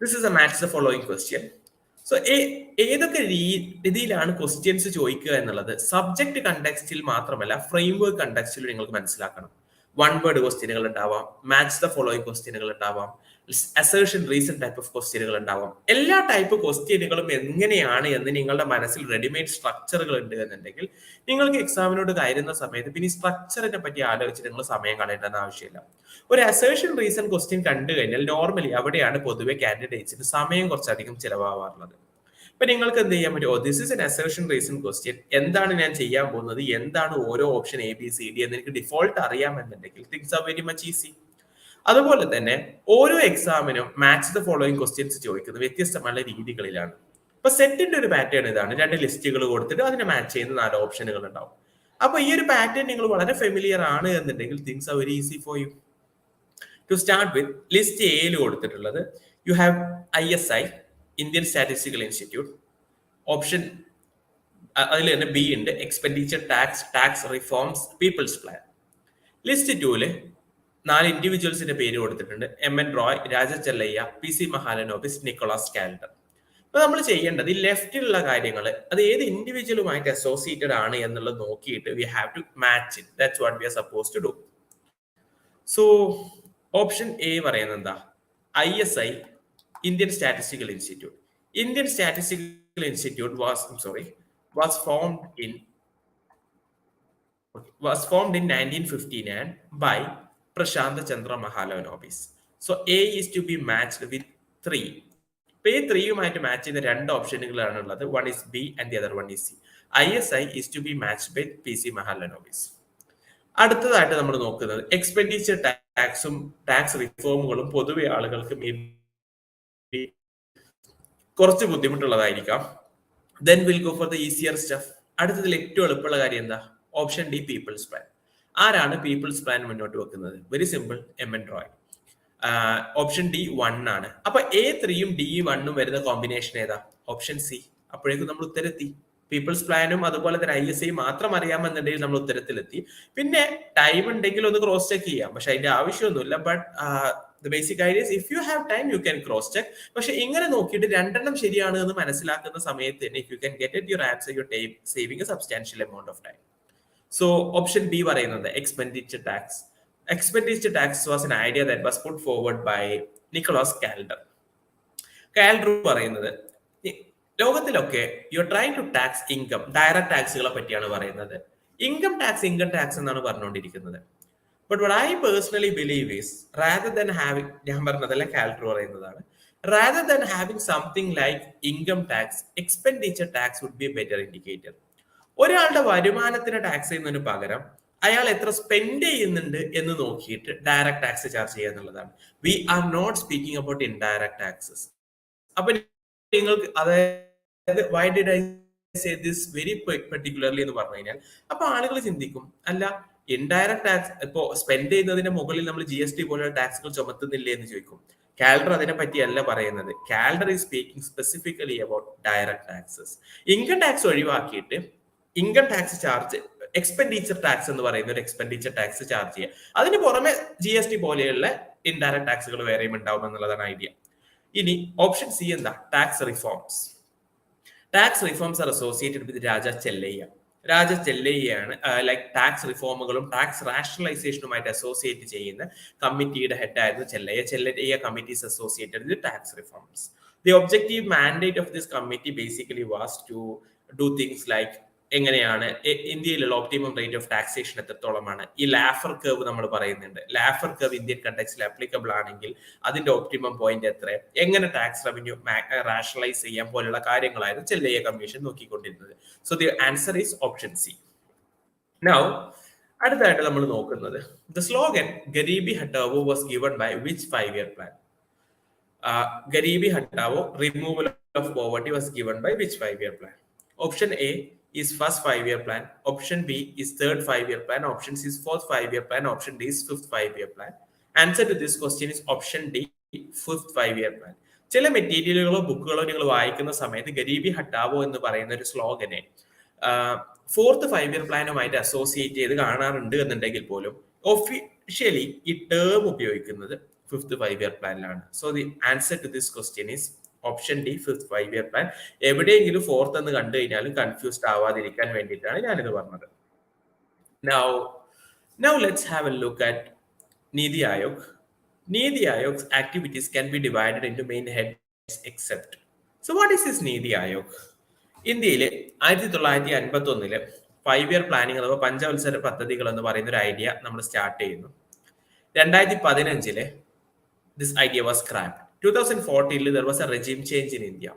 this is a match the following question. So ഏതൊക്കെ രീതിയിലാണ് questions ചോദിക്കുക എന്നുള്ളത് subject കണ്ടെക്സ്റ്റിൽ മാത്രമല്ല framework കണ്ടെക്സ്റ്റിൽ നിങ്ങൾക്ക് മനസ്സിലാക്കണം. 1 word ക്വസ്റ്റ്യനുകൾ ഉണ്ടാവാം, മാച്ച് ദ ഫോളോയിങ് ക്വസ്റ്റ്യനുകൾ ഉണ്ടാവാം, അസേർഷൻ റീസൺ ടൈപ്പ് ഓഫ് ക്വസ്റ്റ്യനുകൾ ഉണ്ടാവാം. എല്ലാ ടൈപ്പ് ക്വസ്റ്റ്യനുകളും എങ്ങനെയാണ് എന്ന് നിങ്ങളുടെ മനസ്സിൽ റെഡിമെയ്ഡ് സ്ട്രക്ചറുകൾ ഉണ്ട് എന്നുണ്ടെങ്കിൽ നിങ്ങൾക്ക് എക്സാമിനോട് കയറുന്ന സമയത്ത് പിന്നെ ഈ സ്ട്രക്ചറിനെ പറ്റി ആലോചിച്ചിട്ട് നിങ്ങൾ സമയം കളയേണ്ടെന്ന് ആവശ്യമില്ല. ഒരു അസേർഷൻ റീസൺ ക്വസ്റ്റ്യൻ കണ്ടു കഴിഞ്ഞാൽ നോർമലി അവിടെയാണ് പൊതുവെ കാൻഡിഡേറ്റ്സിന് സമയം കുറച്ചധികം ചിലവാകാറുള്ളത്. ഇപ്പൊ നിങ്ങൾക്ക് എന്ത് ചെയ്യാൻ പറ്റും? This is an assertion reason question, എന്താണ് ഞാൻ ചെയ്യാൻ പോകുന്നത്, എന്താണ് ഓരോ ഓപ്ഷൻ ABCD എന്ന് എനിക്ക് ഡിഫോൾട്ട് അറിയാമെന്നുണ്ടെങ്കിൽ things are very much easy. അതുപോലെ തന്നെ ഓരോ എക്സാമിനും മാച്ച് ദ ഫോളോയിങ് ക്വസ്റ്റ്യൻസ് ചോദിക്കുന്നത് വ്യത്യസ്തമായ രീതികളിലാണ്. ഇപ്പൊ സെറ്റിന്റെ ഒരു പാറ്റേൺ ഇതാണ്. 2 ലിസ്റ്റുകൾ കൊടുത്തിട്ട് അതിനെ മാച്ച് ചെയ്യുന്ന 4 ഓപ്ഷനുകൾ ഉണ്ടാവും. അപ്പൊ ഈ ഒരു പാറ്റേൺ നിങ്ങൾ വളരെ ഫെമിലിയർ ആണ് എന്നുണ്ടെങ്കിൽ things are very easy for you. To start with list എയിൽ കൊടുത്തിട്ടുള്ളത് you have ISI, Indian Statistical Institute. Option അതിൽ തന്നെ ബി ഉണ്ട്, expenditure tax reforms people's plan. List 2 4 ഇൻഡിവിജ്വൽസിന്റെ പേര് കൊടുത്തിട്ടുണ്ട്. MN Roy, Raja Chelliah, PC Mahalanobis, Nicholas Kaldor. ഇപ്പൊ നമ്മൾ ചെയ്യേണ്ടത് ഈ ലെഫ്റ്റിലുള്ള കാര്യങ്ങൾ അത് ഏത് ഇൻഡിവിജ്വലുമായിട്ട് അസോസിയേറ്റഡ് ആണ് എന്നുള്ളത് നോക്കിയിട്ട് we have to match it. That's what we are suppose to do. So option A പറയുന്നത് എന്താ? ISI, Indian Statistical Institute. Indian Statistical Institute was formed in 1959 by Prashant Chandra Mahalanobis. So A is to be matched with 3. ഇപ്പൊ ഈ 3യുമായിട്ട് match ചെയ്യുന്ന 2 ഓപ്ഷനുകളാണ് ഉള്ളത്. One is B and the other one is C. ISI is to be matched with PC Mahalanobis. അടുത്തതായിട്ട് നമ്മൾ നോക്കുന്നത് expenditure ടാക്സും tax റിഫോമുകളും പൊതുവെ ആളുകൾക്ക് കുറച്ച് ബുദ്ധിമുട്ടുള്ളതായിരിക്കാം. Then will go for the easier stuff. അടുത്തതിൽ ഏറ്റവും എളുപ്പമുള്ള കാര്യം എന്താ? Option D, people's plan. ആരാണ് പീപ്പിൾസ് പ്ലാൻ മുന്നോട്ട് വെക്കുന്നത്? Very simple, MN Roy. Option D 1 ആണ്. അപ്പൊ A3യും D1 വരുന്ന കോമ്പിനേഷൻ ഏതാ? Option C. അപ്പോഴേക്കും നമ്മൾ ഉത്തരത്തി. പീപ്പിൾസ് പ്ലാനും അതുപോലെ തന്നെ ISI മാത്രം അറിയാമെന്നുണ്ടെങ്കിൽ നമ്മൾ ഉത്തരത്തിലെത്തി. പിന്നെ ടൈം ഉണ്ടെങ്കിൽ ഒന്ന് ക്രോസ് ചെക്ക് ചെയ്യാം, പക്ഷെ അതിന്റെ ആവശ്യമൊന്നുമില്ല. But the basic idea is if you have time you can cross check. പക്ഷെ ഇങ്ങനെ നോക്കിയിട്ട് 2 ശരിയാണ് എന്ന് മനസ്സിലാക്കുന്ന സമയത്ത് തന്നെ if you can get it your answer, you're saving a substantial amount of time. So option B പറയുന്നത് expenditure tax. Expenditure tax was an idea that was put forward by Nicholas Calder. Kaldor പറയുന്നത് ലോകത്തിലൊക്കെ you are trying to tax income, direct ടാക്സുകളെ പറ്റിയാണ് പറയുന്നത്. Income tax എന്നാണ് പറഞ്ഞുകൊണ്ടിരിക്കുന്നത്. But what I personally believe is rather than having, ഞാൻ പറഞ്ഞതല്ല Kaldor പറയുന്നതാണ്, Rather than having something like income tax, expenditure tax would be a better indicator. ഒരാളുടെ വരുമാനത്തിന് tax ചെയ്യുന്നതിന് പകരം അയാൾ എത്ര സ്പെൻഡ് ചെയ്യുന്നുണ്ട് എന്ന് നോക്കിയിട്ട് ഡയറക്റ്റ് ടാക്സ് ചാർജ് ചെയ്യുക എന്നുള്ളതാണ്. We are not speaking about indirect taxes. അപ്പൊ നിങ്ങൾക്ക് അതായത് why did I say this very particularly എന്ന് പറഞ്ഞു കഴിഞ്ഞാൽ അപ്പൊ ആളുകൾ ചിന്തിക്കും, അല്ല ഇൻഡയറക്ട് ടാക്സ് ഇപ്പോ സ്പെൻഡ് ചെയ്യുന്നതിന്റെ മുകളിൽ നമ്മൾ GST പോലുള്ള ടാക്സുകൾ ചുമത്തുന്നില്ലേ എന്ന് ചോദിക്കും. കാലണ്ടർ അതിനെ പറ്റിയല്ല പറയുന്നത്. Kaldor is speaking specifically about direct taxes. Income tax ഒഴിവാക്കിയിട്ട് income tax charge, expenditure tax എന്ന് പറയുന്ന ഒരു എക്സ്പെൻഡിച്ചർ ടാക്സ് ചാർജ് ചെയ്യുക. അതിന് പുറമെ GST പോലെയുള്ള ഇൻഡയറക്ട് ടാക്സുകൾ വേറെയും ഉണ്ടാവും എന്നുള്ളതാണ് ഐഡിയ. ഇനി ഓപ്ഷൻ സി എന്താ? Tax reforms. Tax reforms are associated with Raja Chelliah. Raja ചെല്ലയ്യാണ് ലൈക് ടാക്സ് റിഫോമുകളും ടാക്സ് റാഷണലൈസേഷനുമായിട്ട് അസോസിയേറ്റ് ചെയ്യുന്ന കമ്മിറ്റിയുടെ ഹെഡായിരുന്നു Chelliah. Chelliah committees associated with tax reforms. The objective mandate of this committee basically was to do things like എങ്ങനെയാണ് ഇന്ത്യയിലുള്ള ഓപ്റ്റിമം റേറ്റ് ഓഫ് ടാക്സേഷൻ എത്രത്തോളമാണ്. ഈ ലാഫർ കർവ് നമ്മൾ പറയുന്നുണ്ട്. ലാഫർ കർവ് ഇന്ത്യൻ കണ്ടക്സ്റ്റിൽ ആപ്ലിക്കബിൾ ആണെങ്കിൽ അതിന്റെ ഓപ്റ്റിമം പോയിന്റ് എത്ര, എങ്ങനെ ടാക്സ് റവന്യൂ റാഷണലൈസ് ചെയ്യാൻ പോലുള്ള കാര്യങ്ങളായിരുന്നു ചെല്ലയ്യ കമ്മീഷൻ നോക്കിക്കൊണ്ടിരുന്നത്. So the answer is option C. Now അടുത്തായിട്ട് നമ്മൾ നോക്കുന്നത് the slogan Garibi Hatao was given by which 5-year plan? Garibi Hatao, removal of poverty, was given by which 5-year plan? Option A is first 5-year plan, option B is third 5-year plan, option C is fourth 5-year plan, option D is fifth 5-year plan. Answer to this question is option D, fifth 5-year plan. ചില മെറ്റീരിയലുകളോ ബുക്കുകളോ നിങ്ങൾ വായിക്കുന്ന സമയത്ത് ഗരീബി ഹട്ടാവോ എന്ന് പറയുന്ന ഒരു സ്ലോഗനെ fourth 5-year പ്ലാനുമായിട്ട് associate ചെയ്ത് കാണാറുണ്ട് എന്നുണ്ടെങ്കിൽ പോലും ഒഫീഷ്യലി ഈ ടേം ഉപയോഗിക്കുന്നത് ഫിഫ്ത്ത് 5-year പ്ലാനിലാണ്. So the answer to this question is option D, fifth 5-year plan. എവിടെയെങ്കിലും ഫോർത്ത് എന്ന് കണ്ടു കഴിഞ്ഞാലും കൺഫ്യൂസ്ഡ് ആവാതിരിക്കാൻ വേണ്ടിയിട്ടാണ് ഞാനിത് പറഞ്ഞത്. Now let's have a look at Niti Aayog. Niti Aayog's activities can be divided into main heads except. So what is this Niti Aayog? ഇന്ത്യയിൽ 1951 5-year planning അഥവാ പഞ്ചവത്സര പദ്ധതികൾ എന്ന് പറയുന്ന ഒരു ഐഡിയ നമ്മൾ സ്റ്റാർട്ട് ചെയ്യുന്നു. 2015 this idea was scrapped. 2014 there was a regime change in India.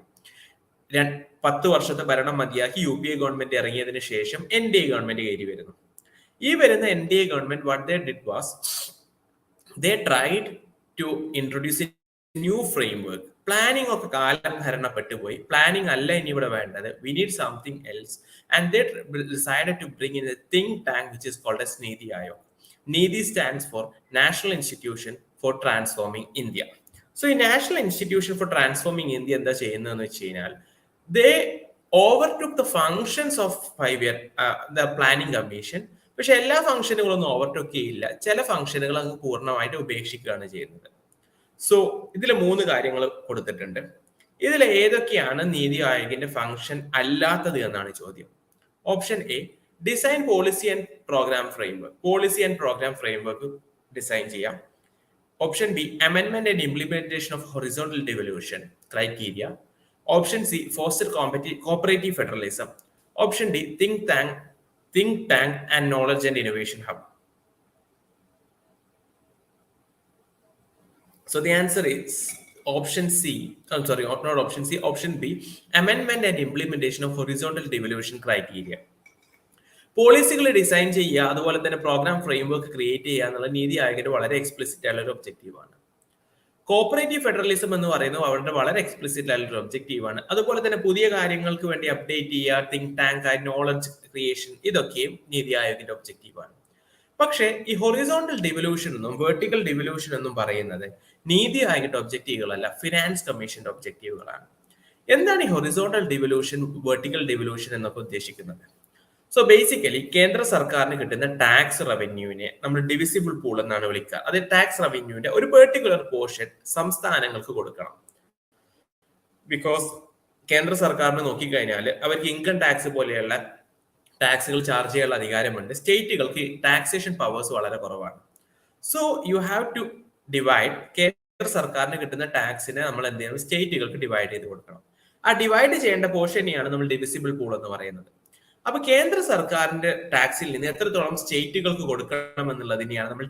10 വർഷത്തെ ഭരണം മതിയാക്കി UPA ഗവൺമെന്റ് ഇറങ്ങിയതിനു ശേഷം NDA ഗവൺമെന്റ് കയറി വരുന്നു. ഈ വരുന്ന NDA government what they did was they tried to introduce a new framework. Planning ഒക്കെ കാലം ഭരണപ്പെട്ടു പോയി. പ്ലാനിങ് അല്ല ഇനി ഇവിടെ വേണ്ടത്. We need something else. And they decided to bring in a think tank which is called as Niti Aayog. NITI stands for National Institution for Transforming India. So ഈ national institution for transforming India എന്താ ചെയ്യുന്നതെന്ന് വെച്ച് കഴിഞ്ഞാൽ they overtook the functions of 5-year the planning commission. പക്ഷെ എല്ലാ ഫംഗ്ഷനുകളൊന്നും overtake ചെയ്യില്ല. ചില ഫംഗ്ഷനുകൾ അങ്ങ് പൂർണ്ണമായിട്ട് ഉപേക്ഷിക്കുകയാണ് ചെയ്യുന്നത്. സോ ഇതിൽ 3 കാര്യങ്ങൾ കൊടുത്തിട്ടുണ്ട്. ഇതിൽ ഏതൊക്കെയാണ് നീതി ആയോഗിന്റെ ഫംഗ്ഷൻ അല്ലാത്തത് എന്നാണ് ചോദ്യം. Option A, design policy and programme framework. Policy and programme framework design ചെയ്യാം. Option B, amendment and implementation of horizontal devolution criteria. Option C, foster cooperative federalism. Option D, think tank and knowledge and innovation hub. So the answer is option C. I'm sorry, not option C. Option B, amendment and implementation of horizontal devolution criteria. പോളിസികൾ design ചെയ്യുക, അതുപോലെ തന്നെ programme framework create ചെയ്യുക എന്നുള്ള നീതി ആയോഗിന്റെ വളരെ explicit ആയുള്ള ഒരു ഒബ്ജക്റ്റീവാണ്. കോപ്പറേറ്റീവ് ഫെഡറലിസം എന്ന് പറയുന്നത് അവരുടെ വളരെ എക്സ്പ്ലിസിറ്റ് ആയുള്ള ഒരു ഒബ്ജക്റ്റീവാണ്. അതുപോലെ തന്നെ പുതിയ കാര്യങ്ങൾക്ക് വേണ്ടി അപ്ഡേറ്റ് ചെയ്യുക, think tank and knowledge creation, ഇതൊക്കെയും നീതി ആയോഗിന്റെ ഒബ്ജക്റ്റീവാണ്. പക്ഷേ ഈ ഹൊറിസോണ്ടൽ ഡിവല്യൂഷൻ എന്നും വെർട്ടിക്കൽ ഡിവല്യൂഷൻ എന്നും പറയുന്നത് നീതി ആയോഗിന്റെ ഒബ്ജക്റ്റീവുകളല്ല, ഫിനാൻസ് കമ്മീഷന്റെ ഒബ്ജക്റ്റീവുകളാണ്. എന്താണ് ഈ ഹൊറിസോണ്ടൽ ഡിവല്യൂഷൻ, വെർട്ടിക്കൽ ഡിവല്യൂഷൻ എന്നൊക്കെ ഉദ്ദേശിക്കുന്നത്? സോ ബേസിക്കലി കേന്ദ്ര സർക്കാരിന് കിട്ടുന്ന ടാക്സ് റവന്യൂവിനെ നമ്മൾ ഡിവിസിബിൾ പൂൾ എന്നാണ് വിളിക്കുക. അത് ടാക്സ് റവന്യൂവിന്റെ ഒരു പെർട്ടിക്കുലർ പോർഷൻ സംസ്ഥാനങ്ങൾക്ക് കൊടുക്കണം. ബിക്കോസ് കേന്ദ്ര സർക്കാരിന് നോക്കിക്കഴിഞ്ഞാൽ അവർക്ക് ഇൻകം ടാക്സ് പോലെയുള്ള ടാക്സുകൾ ചാർജ് ചെയ്യാനുള്ള അധികാരമുണ്ട്. സ്റ്റേറ്റുകൾക്ക് ടാക്സേഷൻ പവേഴ്സ് വളരെ കുറവാണ്. So you have to divide. കേന്ദ്ര സർക്കാരിന് കിട്ടുന്ന ടാക്സിനെ നമ്മൾ എന്ത് ചെയ്യണം? സ്റ്റേറ്റുകൾക്ക് ഡിവൈഡ് ചെയ്ത് കൊടുക്കണം. ആ ഡിവൈഡ് ചെയ്യേണ്ട പോർഷനെയാണ് നമ്മൾ ഡിവിസിബിൾ പൂൾ എന്ന് പറയുന്നത്. അപ്പൊ കേന്ദ്ര സർക്കാരിന്റെ ടാക്സിൽ നിന്ന് എത്രത്തോളം സ്റ്റേറ്റുകൾക്ക് കൊടുക്കണം എന്നുള്ളതിനെയാണ് നമ്മൾ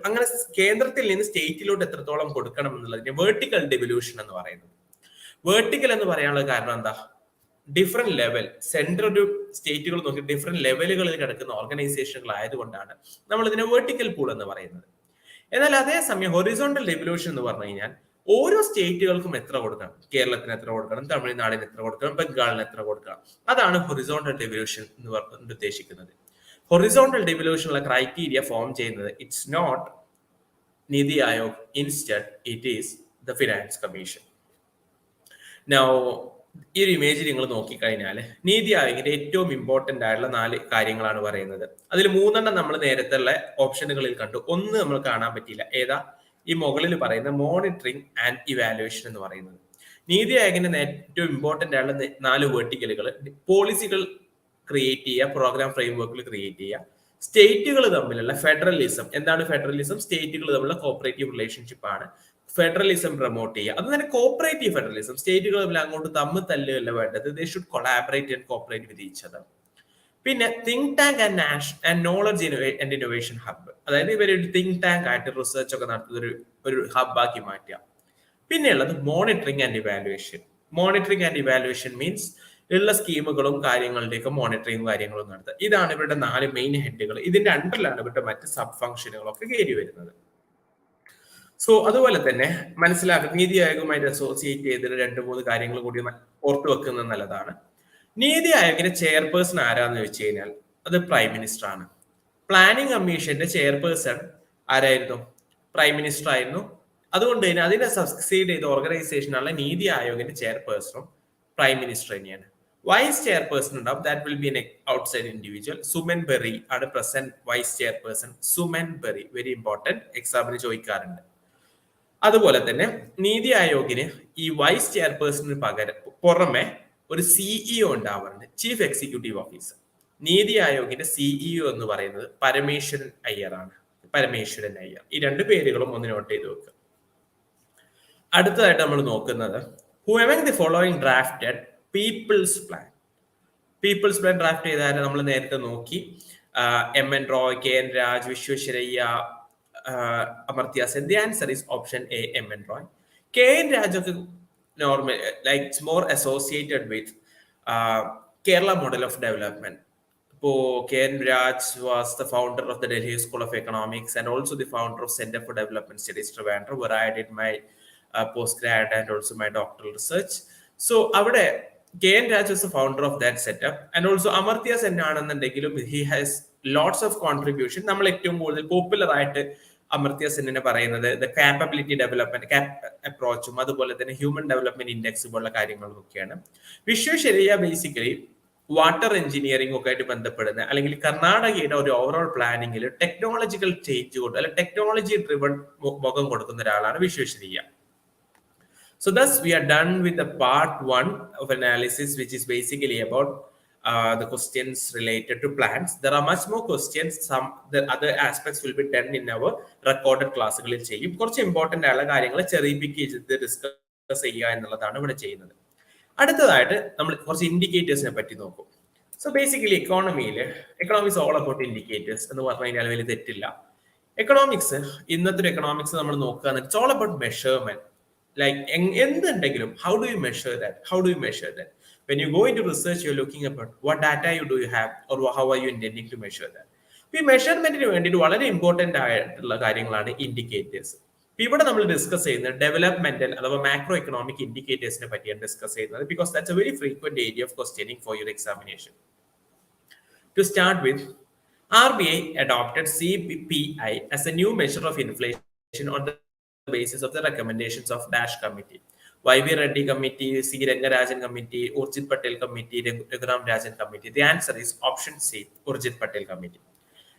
അങ്ങനെ കേന്ദ്രത്തിൽ നിന്ന് സ്റ്റേറ്റിലോട്ട് എത്രത്തോളം കൊടുക്കണം എന്നുള്ളതിനെ വേർട്ടിക്കൽ ഡെവല്യൂഷൻ എന്ന് പറയുന്നത്. വേർട്ടിക്കൽ എന്ന് പറയാനുള്ള കാരണം എന്താ? ഡിഫറെന്റ് ലെവൽ, സെൻട്രൽ ഒരു സ്റ്റേറ്റുകൾ നോക്കി ഡിഫറെന്റ് ലെവലുകളിൽ കിടക്കുന്ന ഓർഗനൈസേഷനുകൾ ആയതുകൊണ്ടാണ് നമ്മൾ ഇതിനെ വേർട്ടിക്കൽ പൂൾ എന്ന് പറയുന്നത്. എന്നാൽ അതേസമയം ഹൊറിസോണ്ടൽ ഡെവല്യൂഷൻ എന്ന് പറഞ്ഞു കഴിഞ്ഞാൽ ഓരോ സ്റ്റേറ്റുകൾക്കും എത്ര കൊടുക്കണം, കേരളത്തിന് എത്ര കൊടുക്കണം, തമിഴ്നാടിന് എത്ര കൊടുക്കണം, ബംഗാളിന് എത്ര കൊടുക്കണം, അതാണ് ഹൊറിസോണ്ടൽ ഡെവല്യൂഷൻ എന്ന് പറഞ്ഞുകൊണ്ട് ഉദ്ദേശിക്കുന്നത്. ഹൊറിസോണ്ടൽ ഡെവല്യൂഷനുള്ള ക്രൈറ്റീരിയ ഫോം ചെയ്യുന്നത് it's not NITI Aayog, instead it is the finance commission. Now ഈ ഒരു ഇമേജ് നിങ്ങൾ നോക്കിക്കഴിഞ്ഞാൽ നീതി ആയോഗിന്റെ ഏറ്റവും ഇമ്പോർട്ടന്റ് ആയിട്ടുള്ള 4 കാര്യങ്ങളാണ് പറയുന്നത്. അതിൽ 3 നമ്മൾ നേരത്തെ ഉള്ള ഓപ്ഷനുകളിൽ കണ്ടു, ഒന്ന് നമ്മൾ കാണാൻ പറ്റിയില്ല. ഏതാ? ഈ മുകളിൽ പറയുന്ന മോണിറ്ററിംഗ് ആൻഡ് ഇവാലുവേഷൻ എന്ന് പറയുന്നത്. നീതി ആയോഗിന്റെ ഏറ്റവും ഇമ്പോർട്ടന്റ് ആയിട്ടുള്ള 4 വേർട്ടിക്കലുകൾ: പോളിസികൾ ക്രിയേറ്റ് ചെയ്യുക, പ്രോഗ്രാം ഫ്രെയിംവർക്കുകൾ ക്രിയേറ്റ് ചെയ്യുക, സ്റ്റേറ്റുകൾ തമ്മിലുള്ള ഫെഡറലിസം. എന്താണ് ഫെഡറലിസം? സ്റ്റേറ്റുകൾ തമ്മിലുള്ള കോപ്പറേറ്റീവ് റിലേഷൻഷിപ്പ് ആണ് ഫെഡറലിസം പ്രൊമോട്ട് ചെയ്യുക. അത് തന്നെ കോപ്പറേറ്റീവ് ഫെഡറലിസം, സ്റ്റേറ്റുകൾ തമ്മിൽ അങ്ങോട്ട് തമ്മിൽ തല്ലുകയല്ല വേണ്ടത്, they should collaborate and cooperate with each other. പിന്നെ think tank and knowledge and innovation hub, അതായത് ഇവരൊരു തിങ്ക് ടാങ്ക് ആയിട്ട് റിസർച്ച് ഒക്കെ നടത്തുന്ന ഒരു ഹബ്ബാക്കി മാറ്റുക. പിന്നെ ഉള്ളത് monitoring and evaluation. Monitoring and evaluation means ഉള്ള സ്കീമുകളും കാര്യങ്ങളുടെയൊക്കെ മോണിറ്ററിംഗ് കാര്യങ്ങളും നടത്തുക. ഇതാണ് ഇവരുടെ 4 മെയിൻ ഹെഡുകൾ. ഇതിന്റെ അണ്ടറിലാണ് ഇവരുടെ മറ്റ് സബ് ഫംഗ്ഷനുകളൊക്കെ കയറി വരുന്നത്. സോ അതുപോലെ തന്നെ മനസ്സിലാക്കുക, നീതി ആയോഗുമായിട്ട് അസോസിയേറ്റ് ചെയ്തിട്ട് 2-3 കാര്യങ്ങൾ കൂടി ഓർത്തു വെക്കുന്നത് നല്ലതാണ്. നീതി ആയോഗിന്റെ ചെയർപേഴ്സൺ ആരാന്ന് വെച്ച് കഴിഞ്ഞാൽ അത് പ്രൈം മിനിസ്റ്റർ ആണ്. പ്ലാനിംഗ് കമ്മീഷന്റെ ചെയർപേഴ്സൺ ആരായിരുന്നു? പ്രൈം മിനിസ്റ്റർ ആയിരുന്നു. അതുകൊണ്ട് തന്നെ അതിനെ സക്സീഡ് ചെയ്ത ഓർഗനൈസേഷനാണ് നീതി ആയോഗിന്റെ ചെയർപേഴ്സണും പ്രൈം മിനിസ്റ്റർ തന്നെയാണ്. വൈസ് ചെയർപേഴ്സൺ ഉണ്ടാവും, that will be an outside individual. Suman Bery ആണ് present vice chairperson. Suman Bery, very important, എക്സാമിന് ചോദിക്കാറുണ്ട്. അതുപോലെ തന്നെ നീതി ആയോഗിന് ഈ വൈസ് ചെയർപേഴ്സണിന് പുറമെ ഒരു സിഇഒ ഉണ്ടാവാറുണ്ട്, ചീഫ് എക്സിക്യൂട്ടീവ് ഓഫീസർ. നീതി ആയോഗിന്റെ സിഇഒ എന്ന് പറയുന്നത് പരമേശ്വരൻ അയ്യർ ആണ്. പരമേശ്വരൻ അയ്യർ. ഈ 2 പേരുകളും ഒന്ന് നോട്ട് ചെയ്ത് വെക്കുക. അടുത്തതായിട്ട് നമ്മൾ നോക്കുന്നത് who among the following drafted people's plan. People's plan draft ചെയ്താൽ നമ്മൾ നേരത്തെ നോക്കി. MN Roy, KN Raj, Visvesvaraya, Amartya Sen. The answer is option A, MN Roy. KN Raj ഒക്കെ normal like it's more associated with Kerala model of development. ഇപ്പോ KN Raj was the founder of the Delhi school of economics and also the founder of centre for development studies Trivandrum, where I did my postgrad and also my doctoral research. So അവിടെ KN Raj was the founder of that setup, and also അമർത്യ സെൻ ആണെന്നുണ്ടെങ്കിലും he has lots of contribution. നമ്മൾ ഏറ്റവും കൂടുതൽ popular ആയിട്ട് അമർത്യ സെന്നിനെ പറയുന്നത് the capability development അപ്രോച്ചും അതുപോലെ തന്നെ human development index പോലുള്ള കാര്യങ്ങളും ഒക്കെയാണ്. വിശ്വേശ്വരയ്യ ബേസിക്കലി വാട്ടർ എഞ്ചിനീയറിംഗ് ഒക്കെ ആയിട്ട് ബന്ധപ്പെടുന്ന, അല്ലെങ്കിൽ കർണാടകയുടെ ഒരു ഓവറോൾ പ്ലാനിങ്ങിൽ ടെക്നോളജിക്കൽ ചേഞ്ച് കൊണ്ട് അല്ലെങ്കിൽ ടെക്നോളജി ഡ്രിവൺ മുഖം കൊടുക്കുന്ന ഒരാളാണ് Visvesvaraya. So thus we are done with the part 1 of analysis, which is basically about the questions related to plans. There are much more questions. Some the other aspects will be done in our recorded ക്ലാസ്സുകളിൽ ചെയ്യും. കുറച്ച് important ആയുള്ള കാര്യങ്ങൾ ചെറിയ പിക്ക് ചെയ്ത് discuss ചെയ്യുക എന്നുള്ളതാണ് ഇവിടെ ചെയ്യുന്നത്. അടുത്തതായിട്ട് നമ്മൾ കുറച്ച് ഇൻഡിക്കേറ്റേഴ്സിനെ പറ്റി നോക്കും. So basically economics all about indicators എന്ന് പറഞ്ഞു കഴിഞ്ഞാൽ വലിയ തെറ്റില്ല. എക്കണോമിക്സ്, ഇന്നത്തെ ഒരു എക്കണോമിക്സ് നമ്മൾ നോക്കുക, it's all about measurement. Like എന്തുണ്ടെങ്കിലും how do you measure that? When you go into research, you're looking about what data do you have or how are you intending to measure that. ഈ മെഷർമെന്റിന് വേണ്ടിയിട്ട് വളരെ important ആയിട്ടുള്ള കാര്യങ്ങളാണ് indicators. ഇവിടെ നമ്മൾ discuss ചെയ്യുന്നത് developmental അഥവാ മാക്രോ എക്കണോമിക് ഇൻഡിക്കേറ്റേഴ്സിനെ പറ്റിയാണ് ഡിസ്കസ് ചെയ്യുന്നത്, because that's a very frequent area of questioning for your examination. To start with, RBI adopted CPI as a new measure of inflation on the basis of the recommendations of Dash Committee, YV Reddy Committee, C. Rangarajan Committee, Urjit Patel Committee, Raghuram Rajan Committee. The answer is option C, Urjit Patel Committee.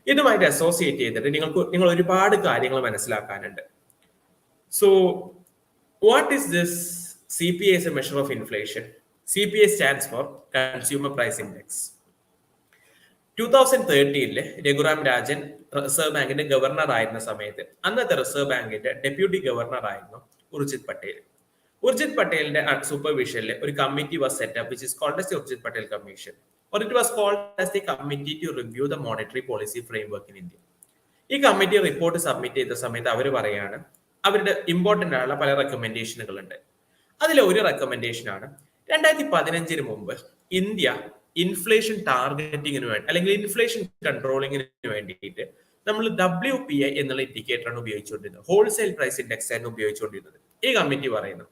ഇതുമായിട്ട് associate ചെയ്തിട്ട് നിങ്ങൾ ഒരുപാട് കാര്യങ്ങൾ മനസ്സിലാക്കാനുണ്ട്. So what is this CPI as a measure of inflation? CPI stands for Consumer Price Index. 2013 Raghuram Rajan reserve ബാങ്കിന്റെ governor ആയിരുന്ന സമയത്ത് അന്നത്തെ റിസർവ് ബാങ്കിന്റെ ഡെപ്യൂട്ടി ഗവർണർ ആയിരുന്നു ഉർജിത് പട്ടേൽ. ഉർജിത് പട്ടേലിന്റെ സൂപ്പർവിഷനിൽ ഒരു committee was set up, which is called as the Urjit Patel commission. or it was called as the Committee to Review the Monetary Policy Framework in India. ഈ കമ്മിറ്റി റിപ്പോർട്ട് സബ്മിറ്റ് ചെയ്ത സമയത്ത് അവർ പറയാണ് അവരുടെ ഇമ്പോർട്ടന്റ് ആയുള്ള പല റെക്കമെൻഡേഷനുകൾ ഉണ്ട്. അതിലെ ഒരു റെക്കമെൻഡേഷൻ ആണ് 2015 മുമ്പ് ഇന്ത്യ ഇൻഫ്ലേഷൻ ടാർഗറ്റിങ്ങിന് വേണ്ടി അല്ലെങ്കിൽ ഇൻഫ്ലേഷൻ കൺട്രോളിങ്ങിന് വേണ്ടിയിട്ട് നമ്മൾ WPI എന്നുള്ള ഇൻഡിക്കേറ്ററാണ് ഉപയോഗിച്ചുകൊണ്ടിരുന്നത്. ഹോൾസെയിൽ പ്രൈസ് ഇൻഡെക്സ് ആയിരുന്നു ഉപയോഗിച്ചുകൊണ്ടിരുന്നത്. ഈ കമ്മിറ്റി പറയുന്നു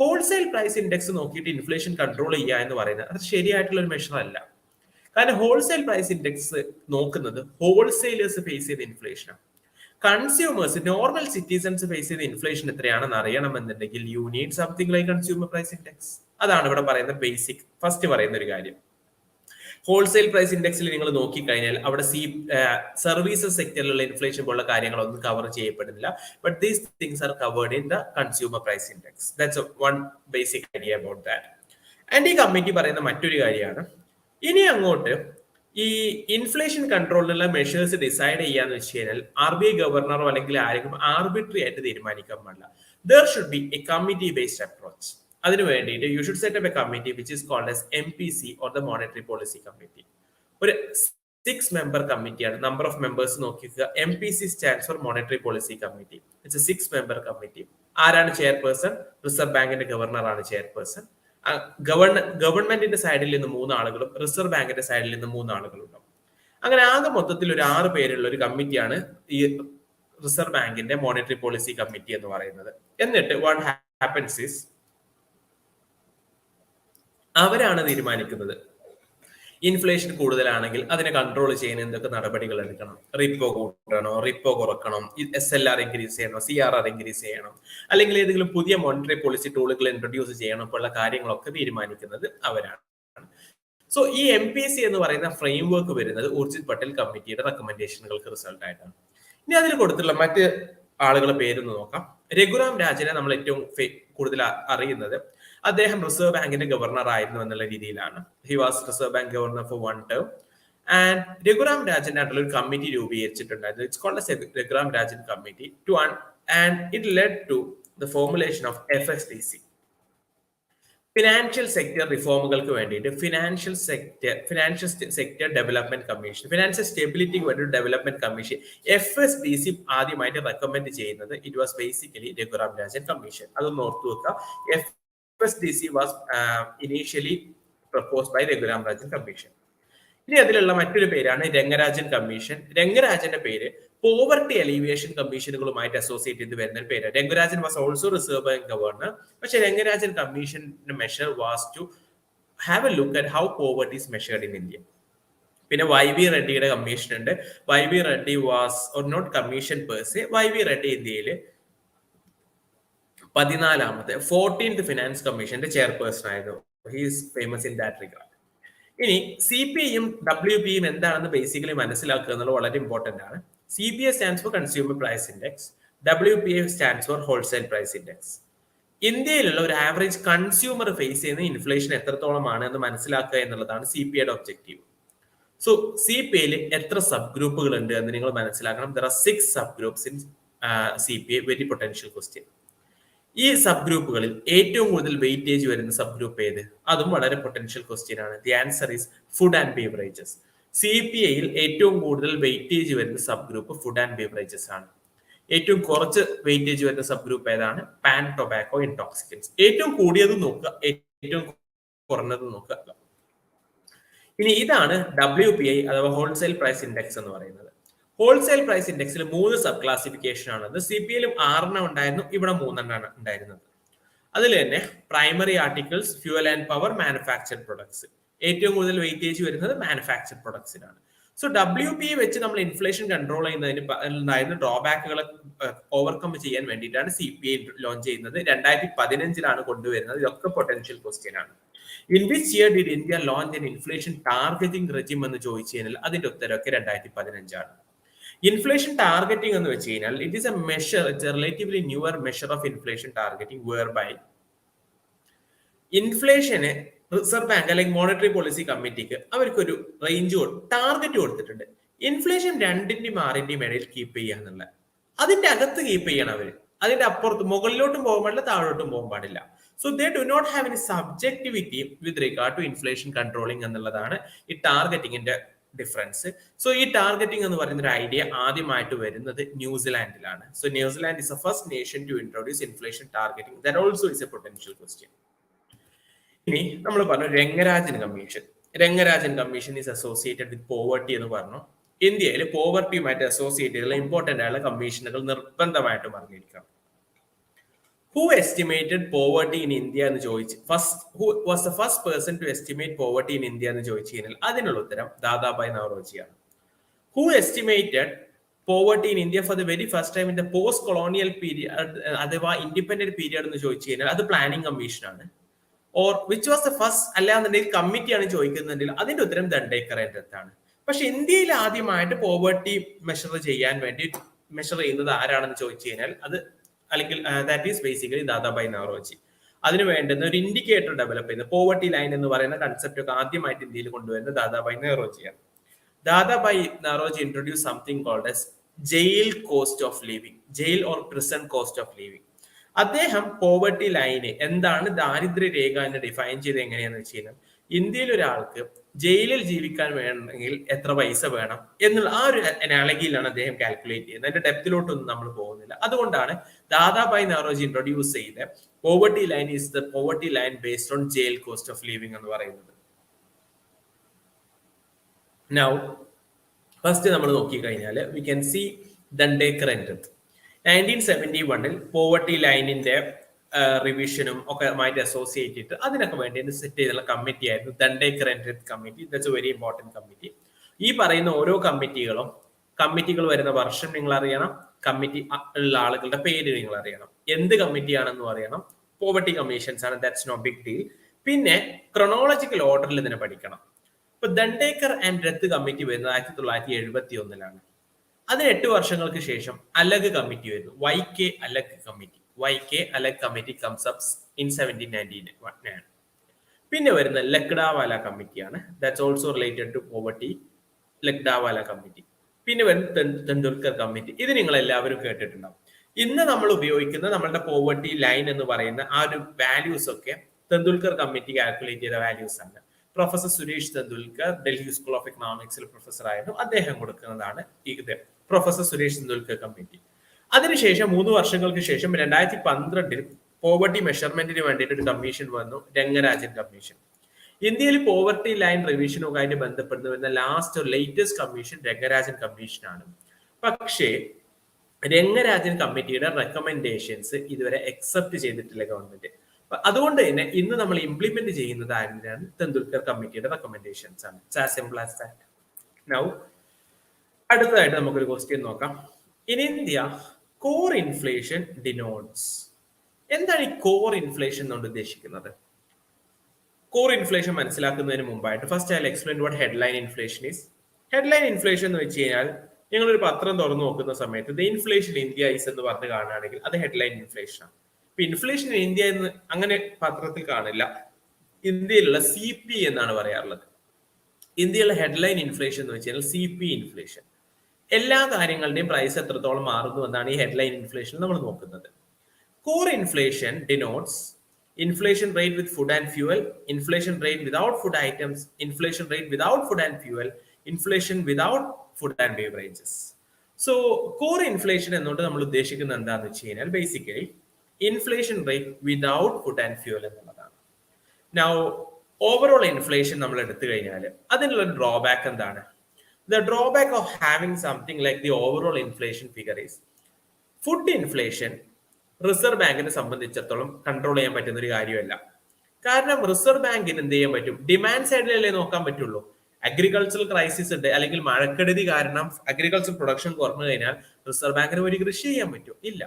ഹോൾസെയിൽ പ്രൈസ് ഇൻഡെക്സ് നോക്കിയിട്ട് ഇൻഫ്ലേഷൻ കൺട്രോൾ ചെയ്യുക എന്ന് പറയുന്നത് അത് ശരിയായിട്ടുള്ള ഒരു മെഷർ അല്ല. കാരണം ഹോൾസെയിൽ പ്രൈസ് ഇൻഡെക്സ് നോക്കുന്നത് ഹോൾസെയിലേഴ്സ് ഫേസ് ചെയ്ത ഇൻഫ്ലേഷനാണ്. കൺസ്യൂമേഴ്സ് നോർമൽ സിറ്റിസൺസ് ഫേസ് ചെയ്ത ഇൻഫ്ലേഷൻ എത്രയാണെന്ന് അറിയണമെന്നുണ്ടെങ്കിൽ you need something like consumer price index. അതാണ് ഇവിടെ പറയുന്ന ബേസിക് ഫസ്റ്റ് പറയുന്ന ഒരു കാര്യം. ഹോൾസെയിൽ പ്രൈസ് ഇൻഡെക്സിൽ നിങ്ങൾ നോക്കിക്കഴിഞ്ഞാൽ അവിടെ സർവീസസ് സെക്ടറിലുള്ള ഇൻഫ്ലേഷൻ പോലുള്ള കാര്യങ്ങളൊന്നും കവർ ചെയ്യപ്പെടുന്നില്ല. But these things are covered in the consumer price index. That's one basic idea about that. And ഈ കമ്മിറ്റി പറയുന്ന മറ്റൊരു കാര്യമാണ് ഇനി അങ്ങോട്ട് ഈ ഇൻഫ്ലേഷൻ കൺട്രോളിനുള്ള മെഷേഴ്സ് ഡിസൈഡ് ചെയ്യാന്ന് വെച്ച് കഴിഞ്ഞാൽ RBI ഗവർണറോ അല്ലെങ്കിൽ ആരെങ്കിലും ആർബിട്രറി ആയിട്ട് തീരുമാനിക്കാൻ പാടില്ല. There should be a committee based approach. അതിനു വേണ്ടിയിട്ട് you should set up a committee which is called as MPC or the monetary policy committee. ഒരു 6 member കമ്മിറ്റിയാണ്. നമ്പർ ഓഫ് മെമ്പേഴ്സ് നോക്കിക്കുക. MPC stands for monetary policy committee. It's a 6 member committee. ആരാണ് chairperson? Reserve ബാങ്കിന്റെ governor ആണ് chairperson. ഗവൺമെന്റിന്റെ സൈഡിൽ നിന്ന് 3 ആളുകളും റിസർവ് ബാങ്കിന്റെ സൈഡിൽ നിന്ന് 3 ആളുകളും ഉണ്ടാവും. അങ്ങനെ ആകെ മൊത്തത്തിൽ ഒരു 6 പേരുള്ള ഒരു കമ്മിറ്റിയാണ് ഈ റിസർവ് ബാങ്കിന്റെ മോണിറ്ററി പോളിസി കമ്മിറ്റി എന്ന് പറയുന്നത്. എന്നിട്ട് വാട്ട് ഹാപ്പൻസ് ഈസ് അവരാണ് തീരുമാനിക്കുന്നത് ഇൻഫ്ലേഷൻ കൂടുതലാണെങ്കിൽ അതിനെ കൺട്രോൾ ചെയ്യാൻ എന്തൊക്കെ നടപടികൾ എടുക്കണം. റിപ്പോ കൂട്ടണോ, റിപ്പോ കുറക്കണം, SLR ഇൻക്രീസ് ചെയ്യണോ, CRR ഇൻക്രീസ് ചെയ്യണം, അല്ലെങ്കിൽ ഏതെങ്കിലും പുതിയ മോണിറ്ററി പോളിസി ടൂളുകൾ ഇൻട്രൊഡ്യൂസ് ചെയ്യണം പോലുള്ള കാര്യങ്ങളൊക്കെ തീരുമാനിക്കുന്നത് അവരാണ്. സോ ഈ MPC എന്ന് പറയുന്ന ഫ്രെയിം വർക്ക് വരുന്നത് ഊർജിത് പട്ടേൽ കമ്മിറ്റിയുടെ റെക്കമെൻഡേഷനുകൾക്ക് റിസൾട്ട് ആയിട്ടാണ്. ഇനി അതിൽ കൊടുത്തിട്ടുള്ള മറ്റ് ആളുകളുടെ പേരൊന്ന് നോക്കാം. രഘുറാം രാജനെ നമ്മൾ ഏറ്റവും കൂടുതൽ അറിയുന്നത് അദ്ദേഹം റിസർവ് ബാങ്കിന്റെ ഗവർണർ ആയിരുന്നു എന്നുള്ള രീതിയിലാണ്. He was reserve bank governor for 1 term. And Raghuram Rajan ആയിട്ടുള്ള ഒരു കമ്മിറ്റി രൂപീകരിച്ചിട്ടുണ്ടായിരുന്നു. It's called as Raghuram Rajan committee too and it led to the formulation of FSDC. Financial sector റിഫോമുകൾക്ക് വേണ്ടിയിട്ട് financial sector development commission, financial സ്റ്റെബിലിറ്റിക്ക് വേണ്ടി ഡെവലപ്മെന്റ് കമ്മീഷൻ FSDC ആദ്യമായിട്ട് recommend ചെയ്യുന്നത് it was basically Raghuram Rajan commission. അതൊന്ന് ഓർത്തു വെക്കുക. FSDC was initially proposed by Raghuram Rajan commission. ഇനി അതിലുള്ള മറ്റൊരു പേരാണ് രംഗരാജൻ കമ്മീഷൻ. രംഗരാജന്റെ പേര് പോവർട്ടി അലീവിയേഷൻ കമ്മീഷനുകളുമായിട്ട് അസോസിയേറ്റ് ചെയ്ത് വരുന്ന ഒരു പേര്. Rangarajan was also reserve bank governor. പക്ഷെ രംഗരാജൻ കമ്മീഷന്റെ measure was to have a look at how poverty is measured in India. പിന്നെ YV റെഡ്ഡിയുടെ കമ്മീഷൻ ഉണ്ട്. YV Reddy was or not commission per se. YV Reddy ഇന്ത്യയിൽ 14th 14th ഫിനാൻസ് കമ്മീഷന്റെ ചെയർപേഴ്സൺ ആയിരുന്നു. He is famous in that regard. ഇനി CPIയും WPയും എന്താണെന്ന് basically മനസ്സിലാക്കുക എന്നുള്ളത് വളരെ ഇമ്പോർട്ടന്റ് ആണ്. CPI stands for consumer price index, WPI stands for wholesale price index. ഇന്ത്യയിലുള്ള ഒരു ആവറേജ് കൺസ്യൂമർ ഫേസ് ചെയ്യുന്ന ഇൻഫ്ലേഷൻ എത്രത്തോളമാണ് എന്ന് മനസ്സിലാക്കുക എന്നുള്ളതാണ് CPIയുടെ ഒബ്ജക്റ്റീവ്. സോ CPIയിൽ എത്ര സബ് ഗ്രൂപ്പുകൾ ഉണ്ട് എന്ന് നിങ്ങൾ മനസ്സിലാക്കണം. There are 6 sub groups in CPI. Very potential question. ഈ സബ് ഗ്രൂപ്പുകളിൽ ഏറ്റവും കൂടുതൽ വെയിറ്റേജ് വരുന്ന സബ് ഗ്രൂപ്പ് ഏത്? അതും വളരെ പൊട്ടൻഷ്യൽ ക്വസ്റ്റ്യൻ ആണ്. The answer is food and beverages. CPIയിൽ ഏറ്റവും കൂടുതൽ വെയിറ്റേജ് വരുന്ന sub group food and beverages ആണ്. ഏറ്റവും കുറച്ച് വെയിറ്റേജ് വരുന്ന സബ് ഗ്രൂപ്പ് ഏതാണ്? Paan, tobacco, intoxicants. ഏറ്റവും കൂടിയതും നോക്കുക, ഏറ്റവും കുറഞ്ഞതും നോക്കുക. ഇനി ഇതാണ് WPI അഥവാ ഹോൾസെയിൽ പ്രൈസ് ഇൻഡെക്സ് എന്ന് പറയുന്നത്. ഹോൾസെയിൽ പ്രൈസ് ഇൻഡെക്സിൽ 3 സബ് ക്ലാസിഫിക്കേഷൻ ആണത്. CPIയിലും 6 ഉണ്ടായിരുന്നു, ഇവിടെ 3 ഉണ്ടായിരുന്നത്. അതിൽ തന്നെ primary articles, fuel and power, manufactured products. ഏറ്റവും കൂടുതൽ വെയിറ്റേജ് വരുന്നത് മാനുഫാക്ചർഡ് പ്രൊഡക്ട്സിനാണ്. സോ WPI വെച്ച് നമ്മൾ ഇൻഫ്ലേഷൻ കൺട്രോൾ ചെയ്യുന്നതിന് ഉണ്ടായിരുന്ന ഡ്രോബാക്കുകളെ ഓവർകം ചെയ്യാൻ വേണ്ടിയിട്ടാണ് CPI ലോഞ്ച് ചെയ്യുന്നത്. 2015 കൊണ്ടുവരുന്നത്. ഇതൊക്കെ പൊട്ടൻഷ്യൽ ക്വസ്റ്റ്യൻ ആണ്. In which year did India launch an inflation targeting regime എന്ന് ചോദിച്ചു കഴിഞ്ഞാൽ അതിന്റെ ഉത്തരവൊക്കെ 2015. ഇൻഫ്ലേഷൻ ടാർഗറ്റിംഗ് എന്ന് വെച്ച് കഴിഞ്ഞാൽ it is a measure, it's a relatively newer measure of inflation targeting whereby ഇൻഫ്ലേഷന് റിസർവ് ബാങ്ക് അല്ലെങ്കിൽ മോണിറ്ററി പോളിസി കമ്മിറ്റിക്ക് അവർക്കൊരു റേഞ്ച് ടാർഗറ്റ് കൊടുത്തിട്ടുണ്ട്. ഇൻഫ്ലേഷൻ 2ന്റെയും 6ന്റെയും ഇടയിൽ കീപ്പ് ചെയ്യുക എന്നുള്ള അതിന്റെ അകത്ത് കീപ്പ് ചെയ്യണം അവര്. അതിന്റെ അപ്പുറത്ത് മുകളിലോട്ടും പോകാൻ പാടില്ല, താഴോട്ടും പോകാൻ പാടില്ല. So they do not have any subjectivity with regard to inflation controlling എന്നുള്ളതാണ് ഈ ടാർഗറ്റിങ്ങിന്റെ ഡിഫറൻസ്. സോ ഈ ടാർഗറ്റിംഗ് എന്ന് പറയുന്ന ഒരു ഐഡിയ ആദ്യമായിട്ട് വരുന്നത് ന്യൂസിലാൻഡിലാണ്. So New Zealand is a first nation to introduce inflation targeting. That also is a potential question. ഇനി നമ്മൾ പറഞ്ഞു Rangarajan commission. Rangarajan commission is associated with poverty എന്ന് പറഞ്ഞു. ഇന്ത്യയിൽ പോവർട്ടിയുമായിട്ട് അസോസിയേറ്റ് ചെയ്തുള്ള ഇമ്പോർട്ടന്റ് ആയുള്ള കമ്മീഷനുകൾ നിർബന്ധമായിട്ടും അറിഞ്ഞിരിക്കണം. Who estimated poverty in India എന്ന് ചോദിച്ചു, who was the first person to estimate poverty in India എന്ന് ചോദിച്ചു കഴിഞ്ഞാൽ അതിനുള്ള ഉത്തരം ദാദാഭായ് നവറോജിയാണ്. Who estimated poverty in India for the very first time in the post colonial period അഥവാ ഇൻഡിപെൻഡന്റ് പീരിയഡ് എന്ന് ചോദിച്ചു കഴിഞ്ഞാൽ അത് പ്ലാനിംഗ് കമ്മീഷനാണ്. Or which was the first, അല്ലാന്നുണ്ടെങ്കിൽ കമ്മിറ്റിയാണ് ചോദിക്കുന്നുണ്ടെങ്കിൽ അതിന്റെ ഉത്തരം ദണ്ഡേക്കർ ആൻഡ് റെത്താണ്. പക്ഷെ ഇന്ത്യയിൽ ആദ്യമായിട്ട് പോവർട്ടി മെഷർ ചെയ്യുന്നത് ആരാണെന്ന് ചോദിച്ചു കഴിഞ്ഞാൽ അത് അല്ലെങ്കിൽ that is basically Dadabhai Naoroji. അതിന് വേണ്ടുന്ന ഒരു ഇൻഡിക്കേറ്റർ ഡെവലപ്പ് ചെയ്യുന്നത് പോവർട്ടി ലൈൻ എന്ന് പറയുന്ന കൺസെപ്റ്റ് ഒക്കെ ആദ്യമായിട്ട് ഇന്ത്യയിൽ കൊണ്ടുവരുന്നത് ദാദാഭായ് നവറോജിയാണ്. Dadabhai Naoroji introduce something called as jail cost of living, jail or prison cost of living. അദ്ദേഹം പോവർട്ടി ലൈന് എന്താണ്, ദാരിദ്ര്യ രേഖ എന്ന് ഡിഫൈൻ ചെയ്ത് എങ്ങനെയാണെന്ന് വെച്ച് കഴിഞ്ഞാൽ ഇന്ത്യയിൽ ഒരാൾക്ക് ജയിലിൽ ജീവിക്കാൻ വേണമെങ്കിൽ എത്ര പൈസ വേണം എന്നുള്ള ആ ഒരു അനാലജിയിലാണ് അദ്ദേഹം കാൽക്കുലേറ്റ് ചെയ്യുന്നത്. അതിന്റെ ഡെപ്തിലോട്ടൊന്നും നമ്മൾ പോകുന്നില്ല. അതുകൊണ്ടാണ് ദാദാഭായ് നവറോജി ഇൻട്രൊഡ്യൂസ് ചെയ്ത poverty line is the poverty line based on jail cost of living എന്ന് പറയുന്നത്. നൗ ഫസ്റ്റ് നമ്മൾ നോക്കിക്കഴിഞ്ഞാൽ we can see Dandekar and Rath. 1971 poverty ലൈനിന്റെ റിവിഷനും ഒക്കെ ആയിട്ട് അസോസിയേറ്റ് ചെയ്തിട്ട് അതിനൊക്കെ വേണ്ടി സെറ്റ് ചെയ്തുള്ള കമ്മിറ്റി ആയിരുന്നു Dandekar and Rath committee. That's a very important committee. ഈ പറയുന്ന ഓരോ കമ്മിറ്റികൾ വരുന്ന വർഷം നിങ്ങൾ അറിയണം, കമ്മിറ്റി ഉള്ള ആളുകളുടെ പേര് നിങ്ങൾ അറിയണം, എന്ത് കമ്മിറ്റിയാണെന്നും അറിയണം. പോവർട്ടി കമ്മീഷൻസ് ആണ്, ദാറ്റ്സ് നോ ബിഗ് ഡീൽ. പിന്നെ ക്രൊണോളജിക്കൽ ഓർഡറിൽ ഇതിനെ പഠിക്കണം. ഇപ്പൊ ദണ്ഡേക്കർ ആൻഡ് റെത്ത് കമ്മിറ്റി വരുന്നത് 1971 അതിന് 8 വർഷങ്ങൾക്ക് ശേഷം അലഗ് കമ്മിറ്റി വരുന്നു, YK Alagh committee. YK Alagh committee comes up in 1799. പിന്നെ വരുന്ന ലക്ഡാവാല കമ്മിറ്റിയാണ്, that's also related to poverty, Lakdawala committee. പിന്നെ വരുന്ന തെണ്ടുൽക്കർ കമ്മിറ്റി. ഇത് നിങ്ങൾ എല്ലാവരും കേട്ടിട്ടുണ്ടാവും. ഇന്ന് നമ്മൾ ഉപയോഗിക്കുന്ന നമ്മളുടെ പോവർട്ടി ലൈൻ എന്ന് പറയുന്ന ആ ഒരു വാല്യൂസ് ഒക്കെ തെണ്ടുൽക്കർ കമ്മിറ്റി കാൽക്കുലേറ്റ് ചെയ്ത വാല്യൂസ് ആണ്. Professor Suresh Tendulkar Delhi school of എക്കണോമിക്സിൽ പ്രൊഫസർ ആയിരുന്നു, അദ്ദേഹം കൊടുക്കുന്നതാണ് ഇത് പ്രൊഫസർ സുരേഷ് തെണ്ടുൽക്കർ കമ്മിറ്റി. അതിനുശേഷം 3 വർഷങ്ങൾക്ക് ശേഷം 2012 പോവർട്ടി മെഷർമെന്റിന് വേണ്ടിയിട്ട് ഒരു കമ്മീഷൻ വന്നു, രംഗരാജൻ കമ്മീഷൻ. ഇന്ത്യയിൽ പോവർട്ടി ലൈൻ റിവിഷനുമായിട്ട് ബന്ധപ്പെടുന്ന വരുന്ന ലേറ്റസ്റ്റ് കമ്മീഷൻ രംഗരാജൻ കമ്മീഷനാണ്. പക്ഷേ രംഗരാജൻ കമ്മിറ്റിയുടെ റെക്കമെൻഡേഷൻസ് ഇതുവരെ അക്സെപ്റ്റ് ചെയ്തിട്ടില്ല ഗവൺമെന്റ്. അതുകൊണ്ട് തന്നെ ഇന്ന് നമ്മൾ ഇംപ്ലിമെന്റ് ചെയ്യുന്നത് ആരാണ്, തെണ്ടുൽക്കർ കമ്മിറ്റിയുടെ റെക്കമെൻഡേഷൻസ് ആണ്. As simple as that. Now അടുത്തതായിട്ട് നമുക്കൊരു ക്വസ്റ്റ്യൻ നോക്കാം. In India core inflation denotes. എന്താണ് ഈ കോർ ഇൻഫ്ലേഷൻ എന്നുകൊണ്ട് ഉദ്ദേശിക്കുന്നത്? കോർ ഇൻഫ്ലേഷൻ മനസ്സിലാക്കുന്നതിന് മുമ്പായിട്ട് first I will explain what headline inflation is. Headline inflation എന്ന് വെച്ച് കഴിഞ്ഞാൽ നിങ്ങളൊരു പത്രം തുറന്നു നോക്കുന്ന സമയത്ത് ദ ഇൻഫ്ലേഷൻ ഇന്ത്യ ഈസ് എന്ന് പറഞ്ഞ് കാണുകയാണെങ്കിൽ അത് ഹെഡ്ലൈൻ ഇൻഫ്ലേഷൻ ആണ്. ഇപ്പൊ ഇൻഫ്ലേഷൻ ഇന്ത്യ എന്ന് അങ്ങനെ പത്രത്തിൽ കാണില്ല, ഇന്ത്യയിലുള്ള CP എന്നാണ് പറയാറുള്ളത്. ഇന്ത്യയിലുള്ള ഹെഡ്ലൈൻ ഇൻഫ്ലേഷൻ എന്ന് വെച്ച് കഴിഞ്ഞാൽ CP ഇൻഫ്ലേഷൻ. എല്ലാ കാര്യങ്ങളുടെയും പ്രൈസ് എത്രത്തോളം മാറുന്നു എന്നാണ് ഈ ഹെഡ്ലൈൻ ഇൻഫ്ലേഷൻ നമ്മൾ നോക്കുന്നത്. Core inflation denotes inflation rate with food and fuel, inflation rate without food items, inflation rate without food and fuel, inflation without food and beverages. So core inflation എന്നോട് നമ്മൾ ഉദ്ദേശിക്കുന്നത് എന്താണെന്ന് വെച്ച് കഴിഞ്ഞാൽ basically inflation rate without food and fuel എന്നുള്ളതാണ്. Now overall inflation നമ്മൾ എടുത്തു കഴിഞ്ഞാൽ അതിനുള്ള ഡ്രോബാക്ക് എന്താണ്? The drawback of having something like the overall inflation figure is food inflation reserve ബാങ്കിനെ സംബന്ധിച്ചിടത്തോളം കൺട്രോൾ ചെയ്യാൻ പറ്റുന്ന ഒരു കാര്യമല്ല. കാരണം റിസർവ് ബാങ്കിന് എന്ത് ചെയ്യാൻ പറ്റും? ഡിമാൻഡ് സൈഡിലല്ലേ നോക്കാൻ പറ്റുള്ളൂ. അഗ്രികൾച്ചറൽ ക്രൈസിസ് ഉണ്ട്, അല്ലെങ്കിൽ മഴക്കെടുതി കാരണം അഗ്രികൾച്ചർ പ്രൊഡക്ഷൻ കുറഞ്ഞു കഴിഞ്ഞാൽ റിസർവ് ബാങ്കിന് ഒരു കൃഷി ചെയ്യാൻ പറ്റും? ഇല്ല.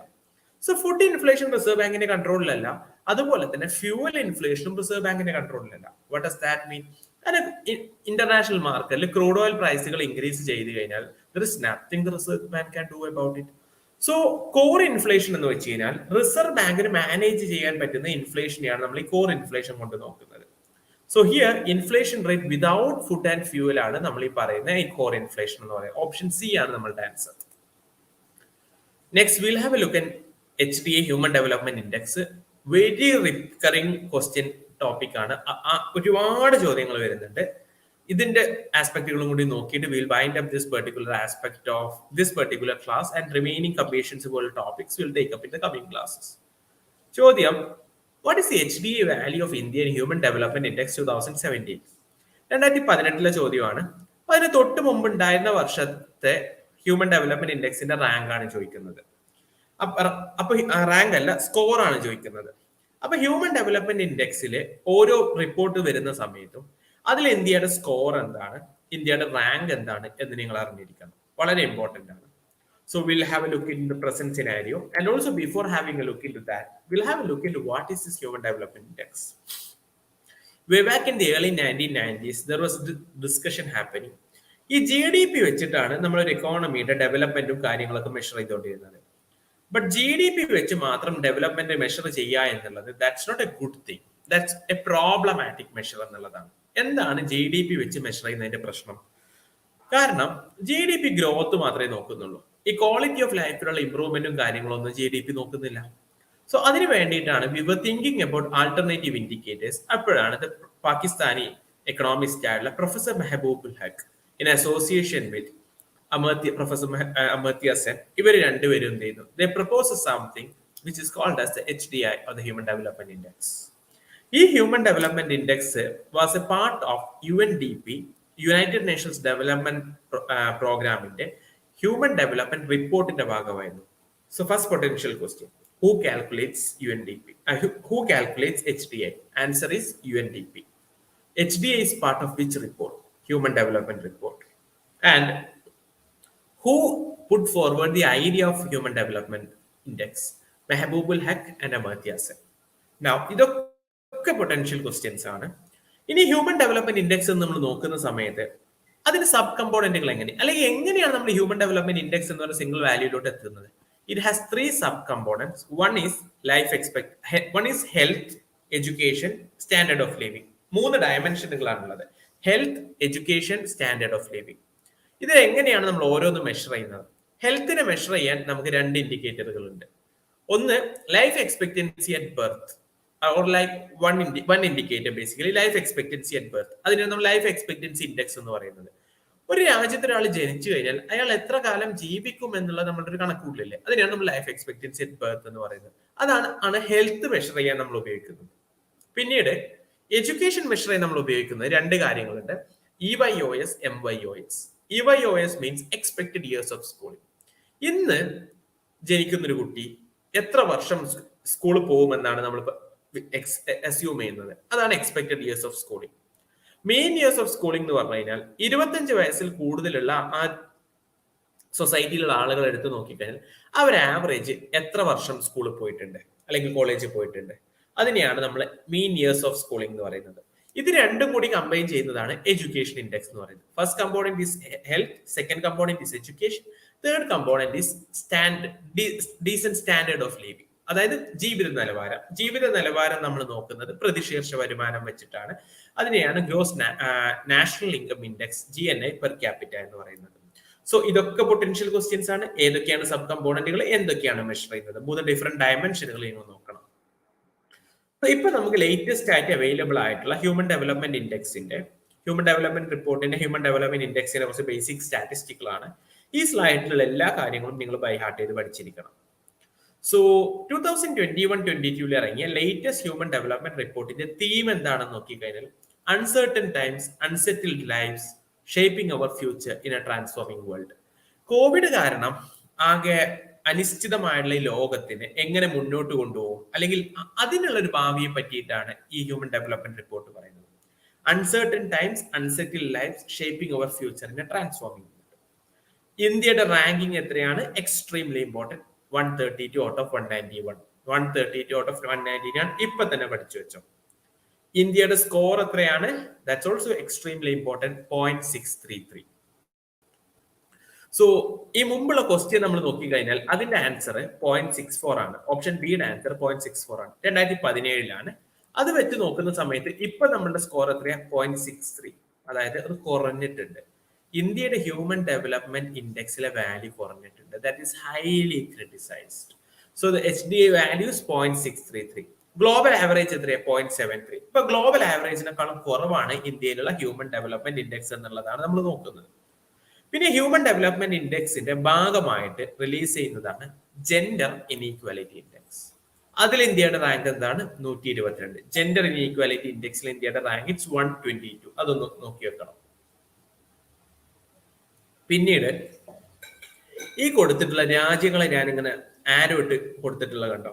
സോ ഫുഡ് ഇൻഫ്ലേഷൻ റിസർവ് ബാങ്കിന്റെ കൺട്രോളിലല്ല. അതുപോലെ തന്നെ ഫ്യൂവൽ ഇൻഫ്ലേഷനും റിസർവ് ബാങ്കിന്റെ കൺട്രോളിലല്ല. What does that mean? International മാർക്കറ്റിൽ ക്രൂഡ് ഓയിൽ പ്രൈസുകൾ ഇൻക്രീസ് ചെയ്ത് കഴിഞ്ഞാൽ there is nothing the reserve bank can do about it. So core inflation എന്ന് വെച്ച് കഴിഞ്ഞാൽ റിസർവ് ബാങ്കിന് മാനേജ് ചെയ്യാൻ പറ്റുന്ന ഇൻഫ്ലേഷനെയാണ് നമ്മൾ ഈ കോർ ഇൻഫ്ലേഷൻ കൊണ്ട് നോക്കുന്നത്. So here inflation rate without food and fuel ആണ് നമ്മൾ ഈ പറയുന്ന ഈ കോർ ഇൻഫ്ലേഷൻ എന്ന് പറയുന്നത്. ഓപ്ഷൻ സി ആണ് നമ്മളുടെ answer. Next will have a look at HDI human development index. Very recurring question ടോപ്പിക്കാണ്. ഒരുപാട് ചോദ്യങ്ങൾ വരുന്നുണ്ട്. ഇതിന്റെ ആസ്പെക്ടുകളും കൂടി നോക്കിയിട്ട് will wind up this particular aspect of this particular class and remaining commissions പോലുള്ള topics will take up in the coming classes. ചോദ്യം: what is the HDA value of Indian human development index 2017? 2018 ചോദ്യമാണ്. അതിന് തൊട്ട് മുമ്പ് ഉണ്ടായിരുന്ന വർഷത്തെ human development ഇൻഡെക്സിന്റെ rank ആണ് ചോദിക്കുന്നത്. അപ്പൊ റാങ്ക് അല്ല, സ്കോർ ആണ് ചോദിക്കുന്നത്. അപ്പൊ ഹ്യൂമൻ ഡെവലപ്മെന്റ് ഇൻഡെക്സിൽ ഓരോ റിപ്പോർട്ട് വരുന്ന സമയത്തും അതിൽ ഇന്ത്യയുടെ സ്കോർ എന്താണ്, ഇന്ത്യയുടെ റാങ്ക് എന്താണ് എന്ന് നിങ്ങൾ അറിഞ്ഞിരിക്കണം. വളരെ ഇമ്പോർട്ടന്റ് ആണ്. So we'll have a look in the present scenario, and also before having a look into that, we'll have a look into what is this Human Development Index. Way back in the early 1990s, there was discussion happening. ഈ GDP വെച്ചിട്ടാണ് നമ്മളൊരു എക്കോണമിയുടെ ഡെവലപ്മെന്റും കാര്യങ്ങളൊക്കെ measure ചെയ്തുകൊണ്ടിരുന്നത്. But GDP വെച്ച് മാത്രം development measure ചെയ്യുക എന്നുള്ളത് that's not a good thing, that's a problematic measure എന്നുള്ളതാണ്. എന്താണ് GDP വെച്ച് മെഷർ ചെയ്യുന്നതിന്റെ പ്രശ്നം? കാരണം GDP ഗ്രോത്ത് മാത്രമേ നോക്കുന്നുള്ളൂ. ഈ ക്വാളിറ്റി ഓഫ് ലൈഫിലുള്ള ഇംപ്രൂവ്മെന്റും കാര്യങ്ങളൊന്നും GDP നോക്കുന്നില്ല. സോ അതിന് വേണ്ടിയിട്ടാണ് we were thinking about alternative indicators. അപ്പോഴാണ് പാകിസ്ഥാനി എക്കണോമിസ്റ്റ് ആയിട്ടുള്ള professor Mahbubul Haq in association with professor Amartya Sen, ഇവർ രണ്ടുപേരും എന്ത് ചെയ്യുന്നു? They propose something which is called as the HDI or the human development index. ഈ human development index was a part of UNDP, united nations development പ്രോഗ്രാമിന്റെ human development റിപ്പോർട്ടിന്റെ ഭാഗമായിരുന്നു. So first potential question: who calculates UNDP? Who calculates HDI? Answer is UNDP. HDI is part of which report? Human Development Report. And who put forward the idea of Human Development Index? Mehboobull Haq and Amartya Sen. Now, ഇതൊക്കെ potential questions ആണ്. ഇനി human development index നമ്മൾ നോക്കുന്ന സമയത്ത് അതിന് sub കമ്പോണന്റുകൾ എങ്ങനെ, അല്ലെങ്കിൽ എങ്ങനെയാണ് നമ്മൾ ഹ്യൂമൻ ഡെവലപ്മെന്റ് ഇൻഡെക്സ് എന്ന് പറഞ്ഞ സിംഗിൾ വാല്യൂയിലോട്ട് എത്തുന്നത്? It has 3 subcomponents. One is one is health, education, standard of living. 3 ഡയമെൻഷനുകളാണുള്ളത്: health, education, standard of living. ഇത് എങ്ങനെയാണ് നമ്മൾ ഓരോന്നും മെഷർ ചെയ്യുന്നത്? ഹെൽത്തിനെ മെഷർ ചെയ്യാൻ നമുക്ക് 2 ഇൻഡിക്കേറ്ററുകൾ ഉണ്ട്. ഒന്ന് life expectancy at birth, or like one indicator basically life expectancy at birth. അതിനാണ് നമ്മൾ ലൈഫ് എക്സ്പെക്ടൻസി ഇൻഡെക്സ് എന്ന് പറയുന്നത്. ഒരു രാജ്യത്ത് ഒരാൾ ജനിച്ചു കഴിഞ്ഞാൽ അയാൾ എത്ര കാലം ജീവിക്കും എന്നുള്ളത് നമ്മുടെ ഒരു കണക്കൂട്ടില്ലേ, അതിനാണ് നമ്മൾ ലൈഫ് എക്സ്പെക്ടൻസി അറ്റ് ബർത്ത് എന്ന് പറയുന്നത്. അതാണ് ഹെൽത്ത് മെഷർ ചെയ്യാൻ നമ്മൾ ഉപയോഗിക്കുന്നത്. പിന്നീട് എഡ്യൂക്കേഷൻ മെഷർ ചെയ്യാൻ നമ്മൾ ഉപയോഗിക്കുന്നത് 2 കാര്യങ്ങളുണ്ട്: EYOS, MYOS. EYOS means expected years of schooling. ഇന്ന് ജനിക്കുന്നൊരു കുട്ടി എത്ര വർഷം സ്കൂളിൽ പോകുമെന്നാണ് നമ്മൾ അസ്യൂം ചെയ്യുന്നത്. അതാണ് expected years of schooling. Main years of schooling എന്ന് പറഞ്ഞു കഴിഞ്ഞാൽ 25 വയസ്സിൽ കൂടുതലുള്ള ആ സൊസൈറ്റിയിലുള്ള ആളുകൾ എടുത്ത് നോക്കിക്കഴിഞ്ഞാൽ അവർ ആവറേജ് എത്ര വർഷം സ്കൂളിൽ പോയിട്ടുണ്ട് അല്ലെങ്കിൽ കോളേജിൽ പോയിട്ടുണ്ട്, അതിനെയാണ് നമ്മൾ മെയിൻ ഇയേഴ്സ് ഓഫ് സ്കൂളിംഗ് എന്ന് പറയുന്നത്. ഇത് രണ്ടും കൂടി കമ്പൈൻ ചെയ്യുന്നതാണ് എഡ്യൂക്കേഷൻ ഇൻഡെക്സ് എന്ന് പറയുന്നത്. First component is health, second component is education, third component is decent standard of living. അതായത് ജീവിത നിലവാരം നമ്മൾ നോക്കുന്നത് പ്രതിശീർഷ വരുമാനം വെച്ചിട്ടാണ്. അതിനെയാണ് gross national income index, GNI per capita എന്ന് പറയുന്നത്. സോ ഇതൊക്കെ പൊട്ടൻഷ്യൽ ക്വസ്റ്റ്യൻസ് ആണ്. ഏതൊക്കെയാണ് സബ് കമ്പോണന്റുകൾ, എന്തൊക്കെയാണ് മെഷർ ചെയ്യുന്നത്, 3 ഡിഫറെന്റ് ഡയമെൻഷനുകൾ നിങ്ങൾ നോക്കണം. ഇപ്പൊ നമുക്ക് ലേറ്റസ്റ്റ് ആയിട്ട് അവൈലബിൾ ആയിട്ടുള്ള ഹ്യൂമൻ ഡെവലപ്മെന്റ് ഇൻഡെക്സിന്റെ, ഹ്യൂമൻ ഡെവലപ്മെന്റ് റിപ്പോർട്ടിന്റെ ഹ്യൂമൻ ഡെവലപ്മെന്റ് ഇൻഡെക്സിനെ കുറച്ച് ബേസിക് സ്റ്റാറ്റിസ്റ്റിക്കുകളാണ്. ഈ സ്ലൈഡിലുള്ള എല്ലാ കാര്യങ്ങളും നിങ്ങൾ ബൈ ഹാർട്ട് ചെയ്ത് പഠിച്ചിരിക്കണം. സോ 2021-22 ഇറങ്ങിയ ലേറ്റസ്റ്റ് ഹ്യൂമൻ ഡെവലപ്മെന്റ് റിപ്പോർട്ടിന്റെ തീം എന്താണെന്ന് നോക്കിക്കഴിഞ്ഞാൽ uncertain times, unsettled lives, shaping our future in a transforming world. Covid കാരണം ആകെ അനിശ്ചിതമായുള്ള ഈ ലോകത്തിന് എങ്ങനെ മുന്നോട്ട് കൊണ്ടുപോകും, അല്ലെങ്കിൽ അതിനുള്ള ഒരു ഭാവിയെ പറ്റിയിട്ടാണ് ഈ ഹ്യൂമൻ ഡെവലപ്മെന്റ് റിപ്പോർട്ട് പറയുന്നത്. Uncertain times, unsettled lives, shaping our future in a transforming world. ഇന്ത്യയുടെ റാങ്കിങ് എത്രയാണ്? Extremely important. 132 out of 191. 132 out of 191 ഇപ്പൊ തന്നെ പഠിച്ചു വെച്ചോ. ഇന്ത്യയുടെ സ്കോർ എത്രയാണ്? That's also extremely important. 0.633. So ഈ മുമ്പുള്ള ക്വസ്റ്റ്യൻ നമ്മൾ നോക്കിക്കഴിഞ്ഞാൽ അതിന്റെ ആൻസർ 0.64 ആണ്. ഓപ്ഷൻ ബിയുടെ ആൻസർ 0.64 ആണ്. 2017 അത് വെച്ച് നോക്കുന്ന സമയത്ത് ഇപ്പൊ നമ്മളുടെ സ്കോർ എത്രയാ? 0.63. അതായത് അത് കുറഞ്ഞിട്ടുണ്ട്. ഇന്ത്യയുടെ ഹ്യൂമൻ ഡെവലപ്മെന്റ് ഇൻഡെക്സിലെ വാല്യൂ കുറഞ്ഞിട്ടുണ്ട്. That is highly criticised. So the HDI value is 0.633. Global average എത്രയാണ് 0.73. ഇപ്പൊ ഗ്ലോബൽ ആവറേജിനെക്കാളും കുറവാണ് ഇന്ത്യയിലുള്ള ഹ്യൂമൻ ഡെവലപ്മെന്റ് ഇൻഡെക്സ് എന്നുള്ളതാണ് നമ്മൾ നോക്കുന്നത്. പിന്നെ ഹ്യൂമൻ ഡെവലപ്മെന്റ് ഇൻഡെക്സിന്റെ ഭാഗമായിട്ട് റിലീസ് ചെയ്യുന്നതാണ് ജെൻഡർ ഇനീക്വാലിറ്റി ഇൻഡെക്സ്. അതിൽ ഇന്ത്യയുടെ റാങ്ക് എന്താണ്? 122. ജെൻഡർ ഇനീക്വാലിറ്റി ഇൻഡെക്സിൽ ഇന്ത്യയുടെ റാങ്ക് ഇറ്റ്സ് 122. അതൊന്ന് നോക്കി വെക്കണം. പിന്നീട് ഈ കൊടുത്തിട്ടുള്ള രാജ്യങ്ങളെ ഞാനിങ്ങനെ ആരോ ഇട്ട് കൊടുത്തിട്ടുള്ള കണ്ടോ,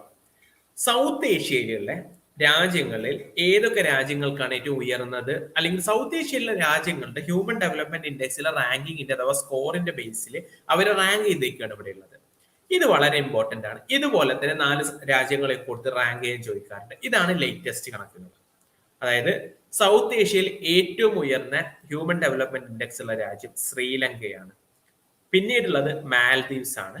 സൗത്ത് ഏഷ്യയിലുള്ള രാജ്യങ്ങളിൽ ഏതൊക്കെ രാജ്യങ്ങൾക്കാണ് ഏറ്റവും ഉയർന്നത്, അല്ലെങ്കിൽ സൗത്ത് ഏഷ്യയിലെ രാജ്യങ്ങളുടെ ഹ്യൂമൻ ഡെവലപ്മെന്റ് ഇൻഡെക്സിലെ റാങ്കിങ്ങിന്റെ അഥവാ സ്കോറിന്റെ ബേസിൽ അവരെ റാങ്ക് ചെയ്തേക്കാണ് ഇവിടെ ഉള്ളത്. ഇത് വളരെ ഇമ്പോർട്ടന്റ് ആണ്. ഇതുപോലെ തന്നെ 4 രാജ്യങ്ങളെ കൊടുത്ത് റാങ്ക് ചെയ്യാൻ ചോദിക്കാറുണ്ട്. ഇതാണ് ലേറ്റസ്റ്റ് കണക്കുകൾ. അതായത് സൗത്ത് ഏഷ്യയിൽ ഏറ്റവും ഉയർന്ന ഹ്യൂമൻ ഡെവലപ്മെന്റ് ഇൻഡെക്സ് ഉള്ള രാജ്യം ശ്രീലങ്കയാണ്. പിന്നീടുള്ളത് മാൽദീവ്സ് ആണ്.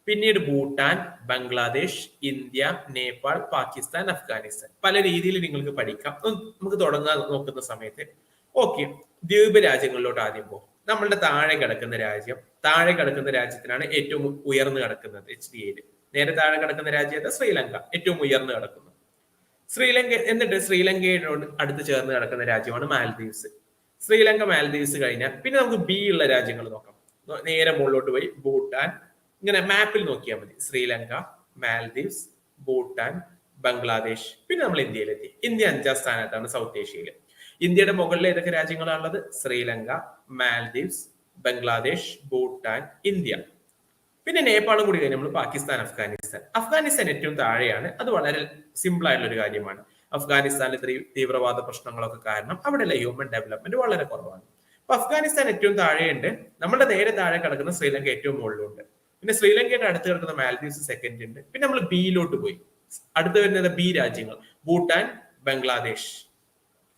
പിന്നീട് ഭൂട്ടാൻ, ബംഗ്ലാദേശ്, ഇന്ത്യ, നേപ്പാൾ, പാകിസ്ഥാൻ, അഫ്ഗാനിസ്ഥാൻ. പല രീതിയിൽ നിങ്ങൾക്ക് പഠിക്കാം. നമുക്ക് തുടങ്ങാൻ നോക്കുന്ന സമയത്ത് ഓക്കെ, ദ്വീപ് രാജ്യങ്ങളിലോട്ട് ആദ്യം പോകും. നമ്മളുടെ താഴെ കിടക്കുന്ന രാജ്യത്തിനാണ് ഏറ്റവും ഉയർന്നു കിടക്കുന്നത് HDAയിൽ. നേരെ താഴെ കിടക്കുന്ന രാജ്യത്തെ ശ്രീലങ്ക ഏറ്റവും ഉയർന്നു കിടക്കുന്നു. എന്നിട്ട് ശ്രീലങ്കയോട് അടുത്ത് ചേർന്ന് കിടക്കുന്ന രാജ്യമാണ് മാൽദീവ്സ്. ശ്രീലങ്ക, മാൽദീവ്സ് കഴിഞ്ഞാൽ പിന്നെ നമുക്ക് ബി ഉള്ള രാജ്യങ്ങൾ നോക്കാം. നേരെ മുകളിലോട്ട് പോയി ഭൂട്ടാൻ, ഇങ്ങനെ മാപ്പിൽ നോക്കിയാൽ മതി. ശ്രീലങ്ക, മാൽദീവ്സ്, ഭൂട്ടാൻ, ബംഗ്ലാദേശ്, പിന്നെ നമ്മൾ ഇന്ത്യയിലെത്തി. ഇന്ത്യ 5ാം സ്ഥാനത്താണ് സൗത്ത് ഏഷ്യയിൽ. ഇന്ത്യയുടെ മുകളിൽ ഏതൊക്കെ രാജ്യങ്ങളാണുള്ളത്? ശ്രീലങ്ക, മാൽദീവ്സ്, ബംഗ്ലാദേശ്, ഭൂട്ടാൻ, ഇന്ത്യ. പിന്നെ നേപ്പാളും കൂടി കഴിഞ്ഞ് നമ്മൾ പാകിസ്ഥാൻ, അഫ്ഗാനിസ്ഥാൻ ഏറ്റവും താഴെയാണ്. അത് വളരെ സിമ്പിൾ ആയിട്ടുള്ള ഒരു കാര്യമാണ്. അഫ്ഗാനിസ്ഥാനിൽ തീവ്രവാദ പ്രശ്നങ്ങളൊക്കെ കാരണം അവിടെയുള്ള ഹ്യൂമൻ ഡെവലപ്മെന്റ് വളരെ കുറവാണ്. അപ്പൊ അഫ്ഗാനിസ്ഥാൻ ഏറ്റവും താഴെയുണ്ട്. നമ്മുടെ നേരെ താഴെ കിടക്കുന്ന ശ്രീലങ്ക ഏറ്റവും മുകളിലുണ്ട്. പിന്നെ ശ്രീലങ്കയുടെ അടുത്ത് കിടക്കുന്ന മാൽദീവ്സ് സെക്കൻഡ് ഉണ്ട്. പിന്നെ നമ്മൾ ബിയിലോട്ട് പോയി. അടുത്ത് വരുന്നത് ബി രാജ്യങ്ങൾ ഭൂട്ടാൻ, ബംഗ്ലാദേശ്.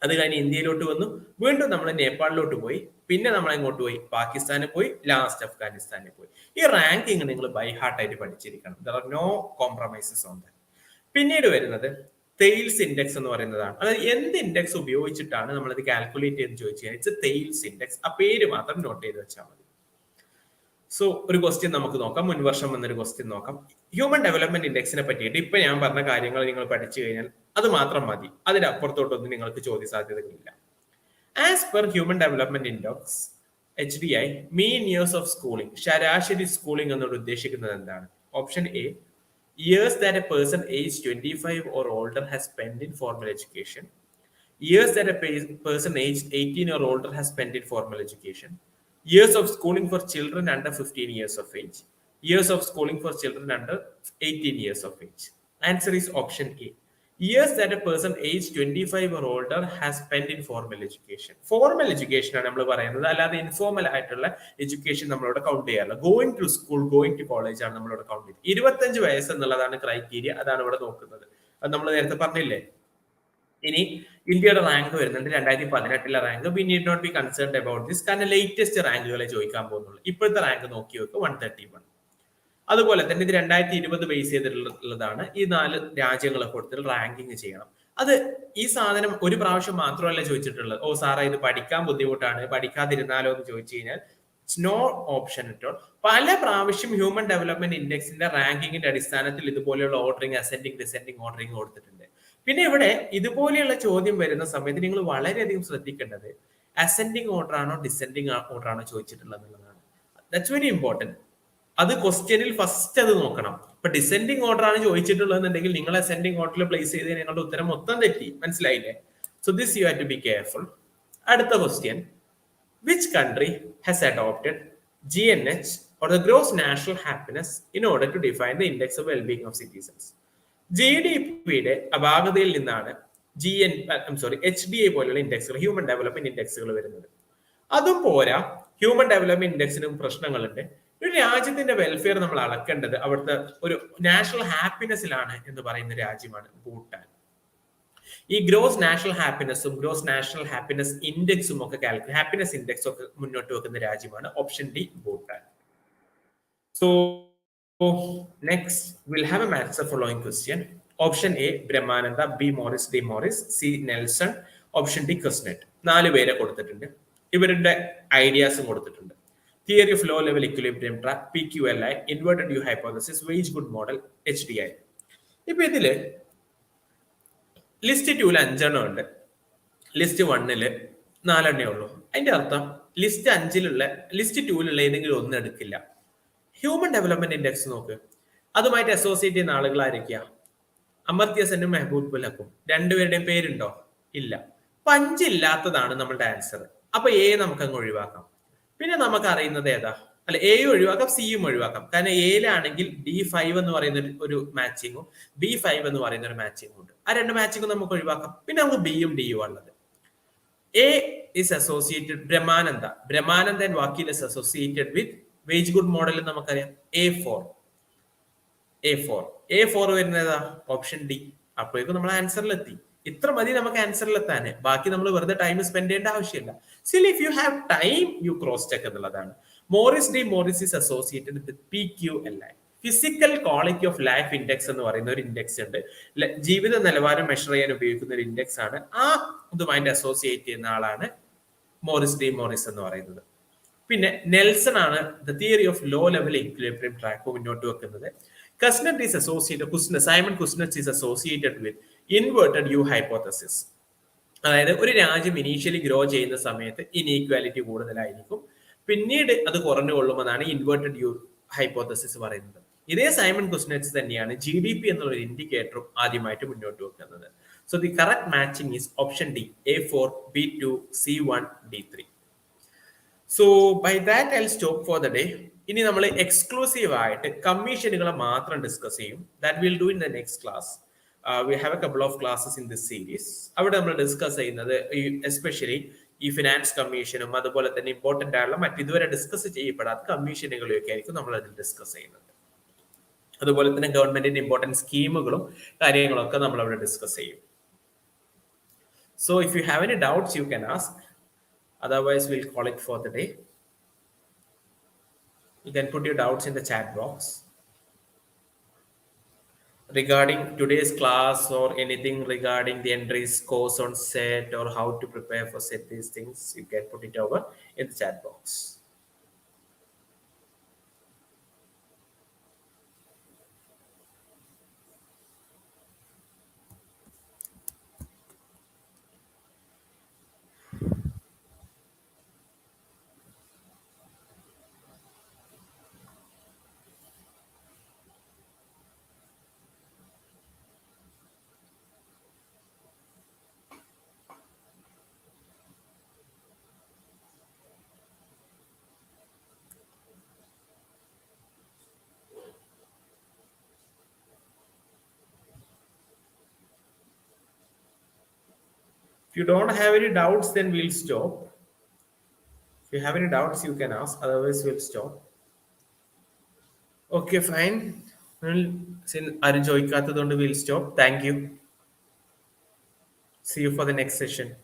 അത് കഴിഞ്ഞ് ഇന്ത്യയിലോട്ട് വന്നു. വീണ്ടും നമ്മൾ നേപ്പാളിലോട്ട് പോയി. പിന്നെ നമ്മൾ എങ്ങോട്ട് പോയി? പാകിസ്ഥാനിൽ പോയി. ലാസ്റ്റ് അഫ്ഗാനിസ്ഥാനിൽ പോയി. ഈ റാങ്കിങ് നിങ്ങൾ ബൈ ഹാർട്ടായിട്ട് പഠിച്ചിരിക്കണം. There are no compromises on that. പിന്നീട് വരുന്നത് തെയിൽസ് ഇൻഡെക്സ് എന്ന് പറയുന്നതാണ്. അതായത് എന്ത് ഇൻഡെക്സ് ഉപയോഗിച്ചിട്ടാണ് നമ്മൾ ഇത് കാൽക്കുലേറ്റ് ചെയ്ത് ചോദിച്ചു കഴിഞ്ഞാൽ ഇറ്റ്സ് തെയിൽസ് ഇൻഡെക്സ്. ആ പേര് മാത്രം നോട്ട് ചെയ്ത് വെച്ചാൽ മതി. സോ ഒരു ക്വസ്റ്റ്യൻ നമുക്ക് നോക്കാം. മുൻവർഷം വന്നൊരു ക്വസ്റ്റ്യൻ നോക്കാം. ഹ്യൂമൻ ഡെവലപ്മെന്റ് ഇൻഡെക്സിനെ പറ്റിയിട്ട് ഇപ്പൊ ഞാൻ പറഞ്ഞ കാര്യങ്ങൾ നിങ്ങൾ പഠിച്ചു കഴിഞ്ഞാൽ അത് മാത്രം മതി. അതിനപ്പുറത്തോട്ടൊന്നും നിങ്ങൾക്ക് ചോദ്യ സാധ്യതകളില്ല. As per human development index HDI, mean years of schooling, ശരാശരി സ്കൂളിംഗ് എന്നോട് ഉദ്ദേശിക്കുന്നത് എന്താണ്? Option A, years that a person aged 25 or older has spent in formal education. Years that a person aged 18 or older has spent in formal education. Years of schooling for children under 15 years of age. Years of schooling for children under 18 years of age. Answer is option A. Years that a person aged 25 or older has spent in formal education. Formal education ആണ് നമ്മൾ പറയുന്നത്. അല്ലാതെ informal ആയിട്ടുള്ള education നമ്മളോട് count ചെയ്യാറില്ല. Going to school, going to college ആണ് നമ്മളോട് count ചെയ്യുന്നത്. 25 വയസ്സ് എന്നുള്ളതാണ് ക്രൈറ്റീരിയ. അതാണ് ഇവിടെ നോക്കുന്നത്. അത് നമ്മൾ നേരത്തെ പറഞ്ഞില്ലേ. ഇനി ഇന്ത്യയുടെ റാങ്ക് വരുന്നുണ്ട് 2018 rank. We need not be concerned about this. കാരണം ലേറ്റസ്റ്റ് റാങ്കുകളെ ചോദിക്കാൻ പോകുന്നുള്ളൂ. ഇപ്പോഴത്തെ റാങ്ക് നോക്കി വെക്കുക 131. അതുപോലെ തന്നെ ഇത് 2020 ബേസ് ചെയ്തിട്ടുള്ളതാണ്. ഈ 4 രാജ്യങ്ങളെ കൊടുത്തിട്ട് റാങ്കിങ് ചെയ്യണം. അത് ഈ സാധനം ഒരു പ്രാവശ്യം മാത്രമല്ല ചോദിച്ചിട്ടുള്ളത്. ഓ സാറേ ഇത് പഠിക്കാൻ ബുദ്ധിമുട്ടാണ്, പഠിക്കാതിരുന്നാലോ എന്ന് ചോദിച്ചു കഴിഞ്ഞാൽ നോ ഓപ്ഷൻ അറ്റ് ഓൾ. പല പ്രാവശ്യം ഹ്യൂമൻ ഡെവലപ്മെന്റ് ഇൻഡെക്സിന്റെ റാങ്കിങ്ങിന്റെ അടിസ്ഥാനത്തിൽ ഇതുപോലെയുള്ള ഓർഡറിങ്, അസെൻഡിങ്, ഡിസെൻഡിങ് ഓർഡറിങ് കൊടുത്തിട്ടുണ്ട്. പിന്നെ ഇവിടെ ഇതുപോലെയുള്ള ചോദ്യം വരുന്ന സമയത്ത് നിങ്ങൾ വളരെയധികം ശ്രദ്ധിക്കേണ്ടത് അസെൻഡിങ് ഓർഡർ ആണോ ഡിസെൻഡിങ് ഓർഡർ ആണോ ചോദിച്ചിട്ടുള്ളത് എന്നുള്ളതാണ്. That's very important. അത് ക്വസ്റ്റ്യനിൽ ഫസ്റ്റ് അത് നോക്കണം. ഇപ്പൊ ഡിസെൻഡിങ് ഓർഡർ ആണ് ചോദിച്ചിട്ടുള്ളതെന്നുണ്ടെങ്കിൽ നിങ്ങൾ അസെൻഡിങ് ഓർഡറിൽ പ്ലേസ് ചെയ്ത് നിങ്ങളുടെ ഉത്തരം മൊത്തം തെറ്റി. മനസ്സിലായില്ലേ? So this you have to be careful. അടുത്ത question, which country has adopted GNH or the gross national happiness in order to define the index of well-being of citizens? GDPയുടെ അപാകതയിൽ നിന്നാണ് HDA പോലുള്ള ഇൻഡെക്സുകൾ, ഹ്യൂമൻ ഡെവലപ്മെന്റ് ഇൻഡെക്സുകൾ വരുന്നത്. അതും പോരാ, human development ഇൻഡെക്സിനും പ്രശ്നങ്ങളുണ്ട്. ഒരു രാജ്യത്തിന്റെ welfare നമ്മൾ അളക്കേണ്ടത് അവിടുത്തെ ഒരു നാഷണൽ ഹാപ്പിനെസ്സിലാണ് എന്ന് പറയുന്ന രാജ്യമാണ് ഭൂട്ടാൻ. ഈ ഗ്രോസ് നാഷണൽ ഹാപ്പിനെസ്സും ഗ്രോസ് നാഷണൽ ഹാപ്പിനെസ് ഇൻഡെക്സും ഒക്കെ ഹാപ്പിനെസ് ഇൻഡെക്സ് ഒക്കെ മുന്നോട്ട് വെക്കുന്ന രാജ്യമാണ് option D Bhutan. So next will have a match the following question. Option A Brahmananda, B Morris, D Morris, C Nelson, option D Kuznets. 4 പേരെ കൊടുത്തിട്ടുണ്ട്. ഇവരുടെ ഐഡിയാസും കൊടുത്തിട്ടുണ്ട്. Theory of low level equilibrium trap, PQLI, inverted U hypothesis, wage good model, HDI. ഇപ്പൊ ഇതില് list 2 5 ഉണ്ട്, list 1 4 ഉള്ളൂ. അതിന്റെ അർത്ഥം ലിസ്റ്റ് 5 ലിസ്റ്റ് 2 ഏതെങ്കിലും ഒന്ന് എടുക്കില്ല. ഹ്യൂമൻ ഡെവലപ്മെന്റ് ഇൻഡെക്സ് നോക്ക്, അതുമായിട്ട് അസോസിയേറ്റ് ചെയ്യുന്ന ആളുകളായിരിക്കുക അമർത്യ സെന്നും മെഹബൂബ് ഉൽ രണ്ടുപേരുടെയും പേരുണ്ടോ? ഇല്ല. അപ്പൊ 5 ഇല്ലാത്തതാണ് നമ്മളുടെ ആൻസർ. അപ്പൊ എ നമുക്ക് അങ്ങ് ഒഴിവാക്കാം. പിന്നെ നമുക്ക് അറിയുന്നത് ഏതാ? അല്ല, എയും ഒഴിവാക്കാം, സിയും ഒഴിവാക്കാം. കാരണം എയിലാണെങ്കിൽ D5 എന്ന് പറയുന്ന ഒരു മാച്ചിങ്ങും B5 എന്ന് പറയുന്ന ഒരു മാച്ചിങ്ങും ഉണ്ട്. ആ രണ്ട് മാച്ചിങ്ങും നമുക്ക് ഒഴിവാക്കാം. പിന്നെ നമുക്ക് ബിയും ഡിയും ഉള്ളത്. A is associated Brahmananda and വക്കീൽ is associated with wage good model നമുക്കറിയാം. A4 വരുന്നതാ ഓപ്ഷൻ ഡി. അപ്പോഴേക്കും നമ്മൾ ആൻസറിലെത്തി. ഇത്ര മതി നമുക്ക് ആൻസറിൽ എത്താൻ. ബാക്കി നമ്മൾ വെറുതെ ടൈം സ്പെൻഡ് ചെയ്യേണ്ട ആവശ്യമില്ല. Still if you have time you cross check എന്നുള്ളതാണ്. Morris is associated with PQLI, physical quality of life index എന്ന് പറയുന്ന ഒരു ഇൻഡെക്സ് ഉണ്ട്. ജീവിത നിലവാരം മെഷർ ചെയ്യാൻ ഉപയോഗിക്കുന്ന ഒരു ഇൻഡെക്സ് ആണ്. ആ ഇതുമായിട്ട് അസോസിയേറ്റ് ചെയ്യുന്ന ആളാണ് മോറിസ് എന്ന് പറയുന്നത്. പിന്നെ നെൽസൺ ആണ് the theory of low level equilibrium track മുന്നോട്ട് വെക്കുന്നത്. Simon Kuznets is associated with inverted U hypothesis. അതായത് ഒരു രാജ്യം ഇനീഷ്യലി ഗ്രോ ചെയ്യുന്ന സമയത്ത് ഇനീക്വാലിറ്റി കൂടുതലായിരിക്കും, പിന്നീട് അത് കുറഞ്ഞുകൊള്ളുമെന്നാണ് ഇൻവേർട്ടഡ് യു ഹൈപ്പോത്തസിസ് പറയുന്നത്. ഇതേ സൈമൺ കുസ്നെറ്റ്സ് തന്നെയാണ് GDP എന്നുള്ള ഒരു ഇൻഡിക്കേറ്ററും ആദ്യമായിട്ട് മുന്നോട്ട് വെക്കുന്നത്. So the correct matching is option D, A4, B2, C1, D3. So by that I stop for the day. ഇനി നമ്മൾ എക്സ്ക്ലൂസീവ് ആയിട്ട് കമ്മീഷനുകളെ മാത്രം ഡിസ്കസ് ചെയ്യും. That will do in the next class. We have a couple of classes in this series. അവിടെ നമ്മൾ discuss ചെയ്യുന്നത് especially ഈ ഫിനാൻസ് കമ്മീഷനും അതുപോലെ തന്നെ ഇമ്പോർട്ടന്റ് ആയുള്ള മറ്റ് ഇതുവരെ ഡിസ്കസ് ചെയ്യപ്പെടാത്ത കമ്മീഷനുകളൊക്കെ ആയിരിക്കും നമ്മൾ അതിൽ ഡിസ്കസ് ചെയ്യുന്നത്. അതുപോലെ തന്നെ ഗവൺമെന്റിന്റെ ഇമ്പോർട്ടന്റ് സ്കീമുകളും കാര്യങ്ങളൊക്കെ നമ്മൾ അവിടെ ഡിസ്കസ് ചെയ്യും. So if you have any doubts you can ask. Otherwise, we'll call it for the day. You can put your doubts in the chat box. Regarding today's class or anything regarding the entries course on set or how to prepare for set, these things, you can put it over in the chat box. If you don't have any doubts, then we'll stop. If you have any doubts, you can ask. Otherwise, we'll stop. Okay, fine. Since we'll stop. Thank you. See you for the next session.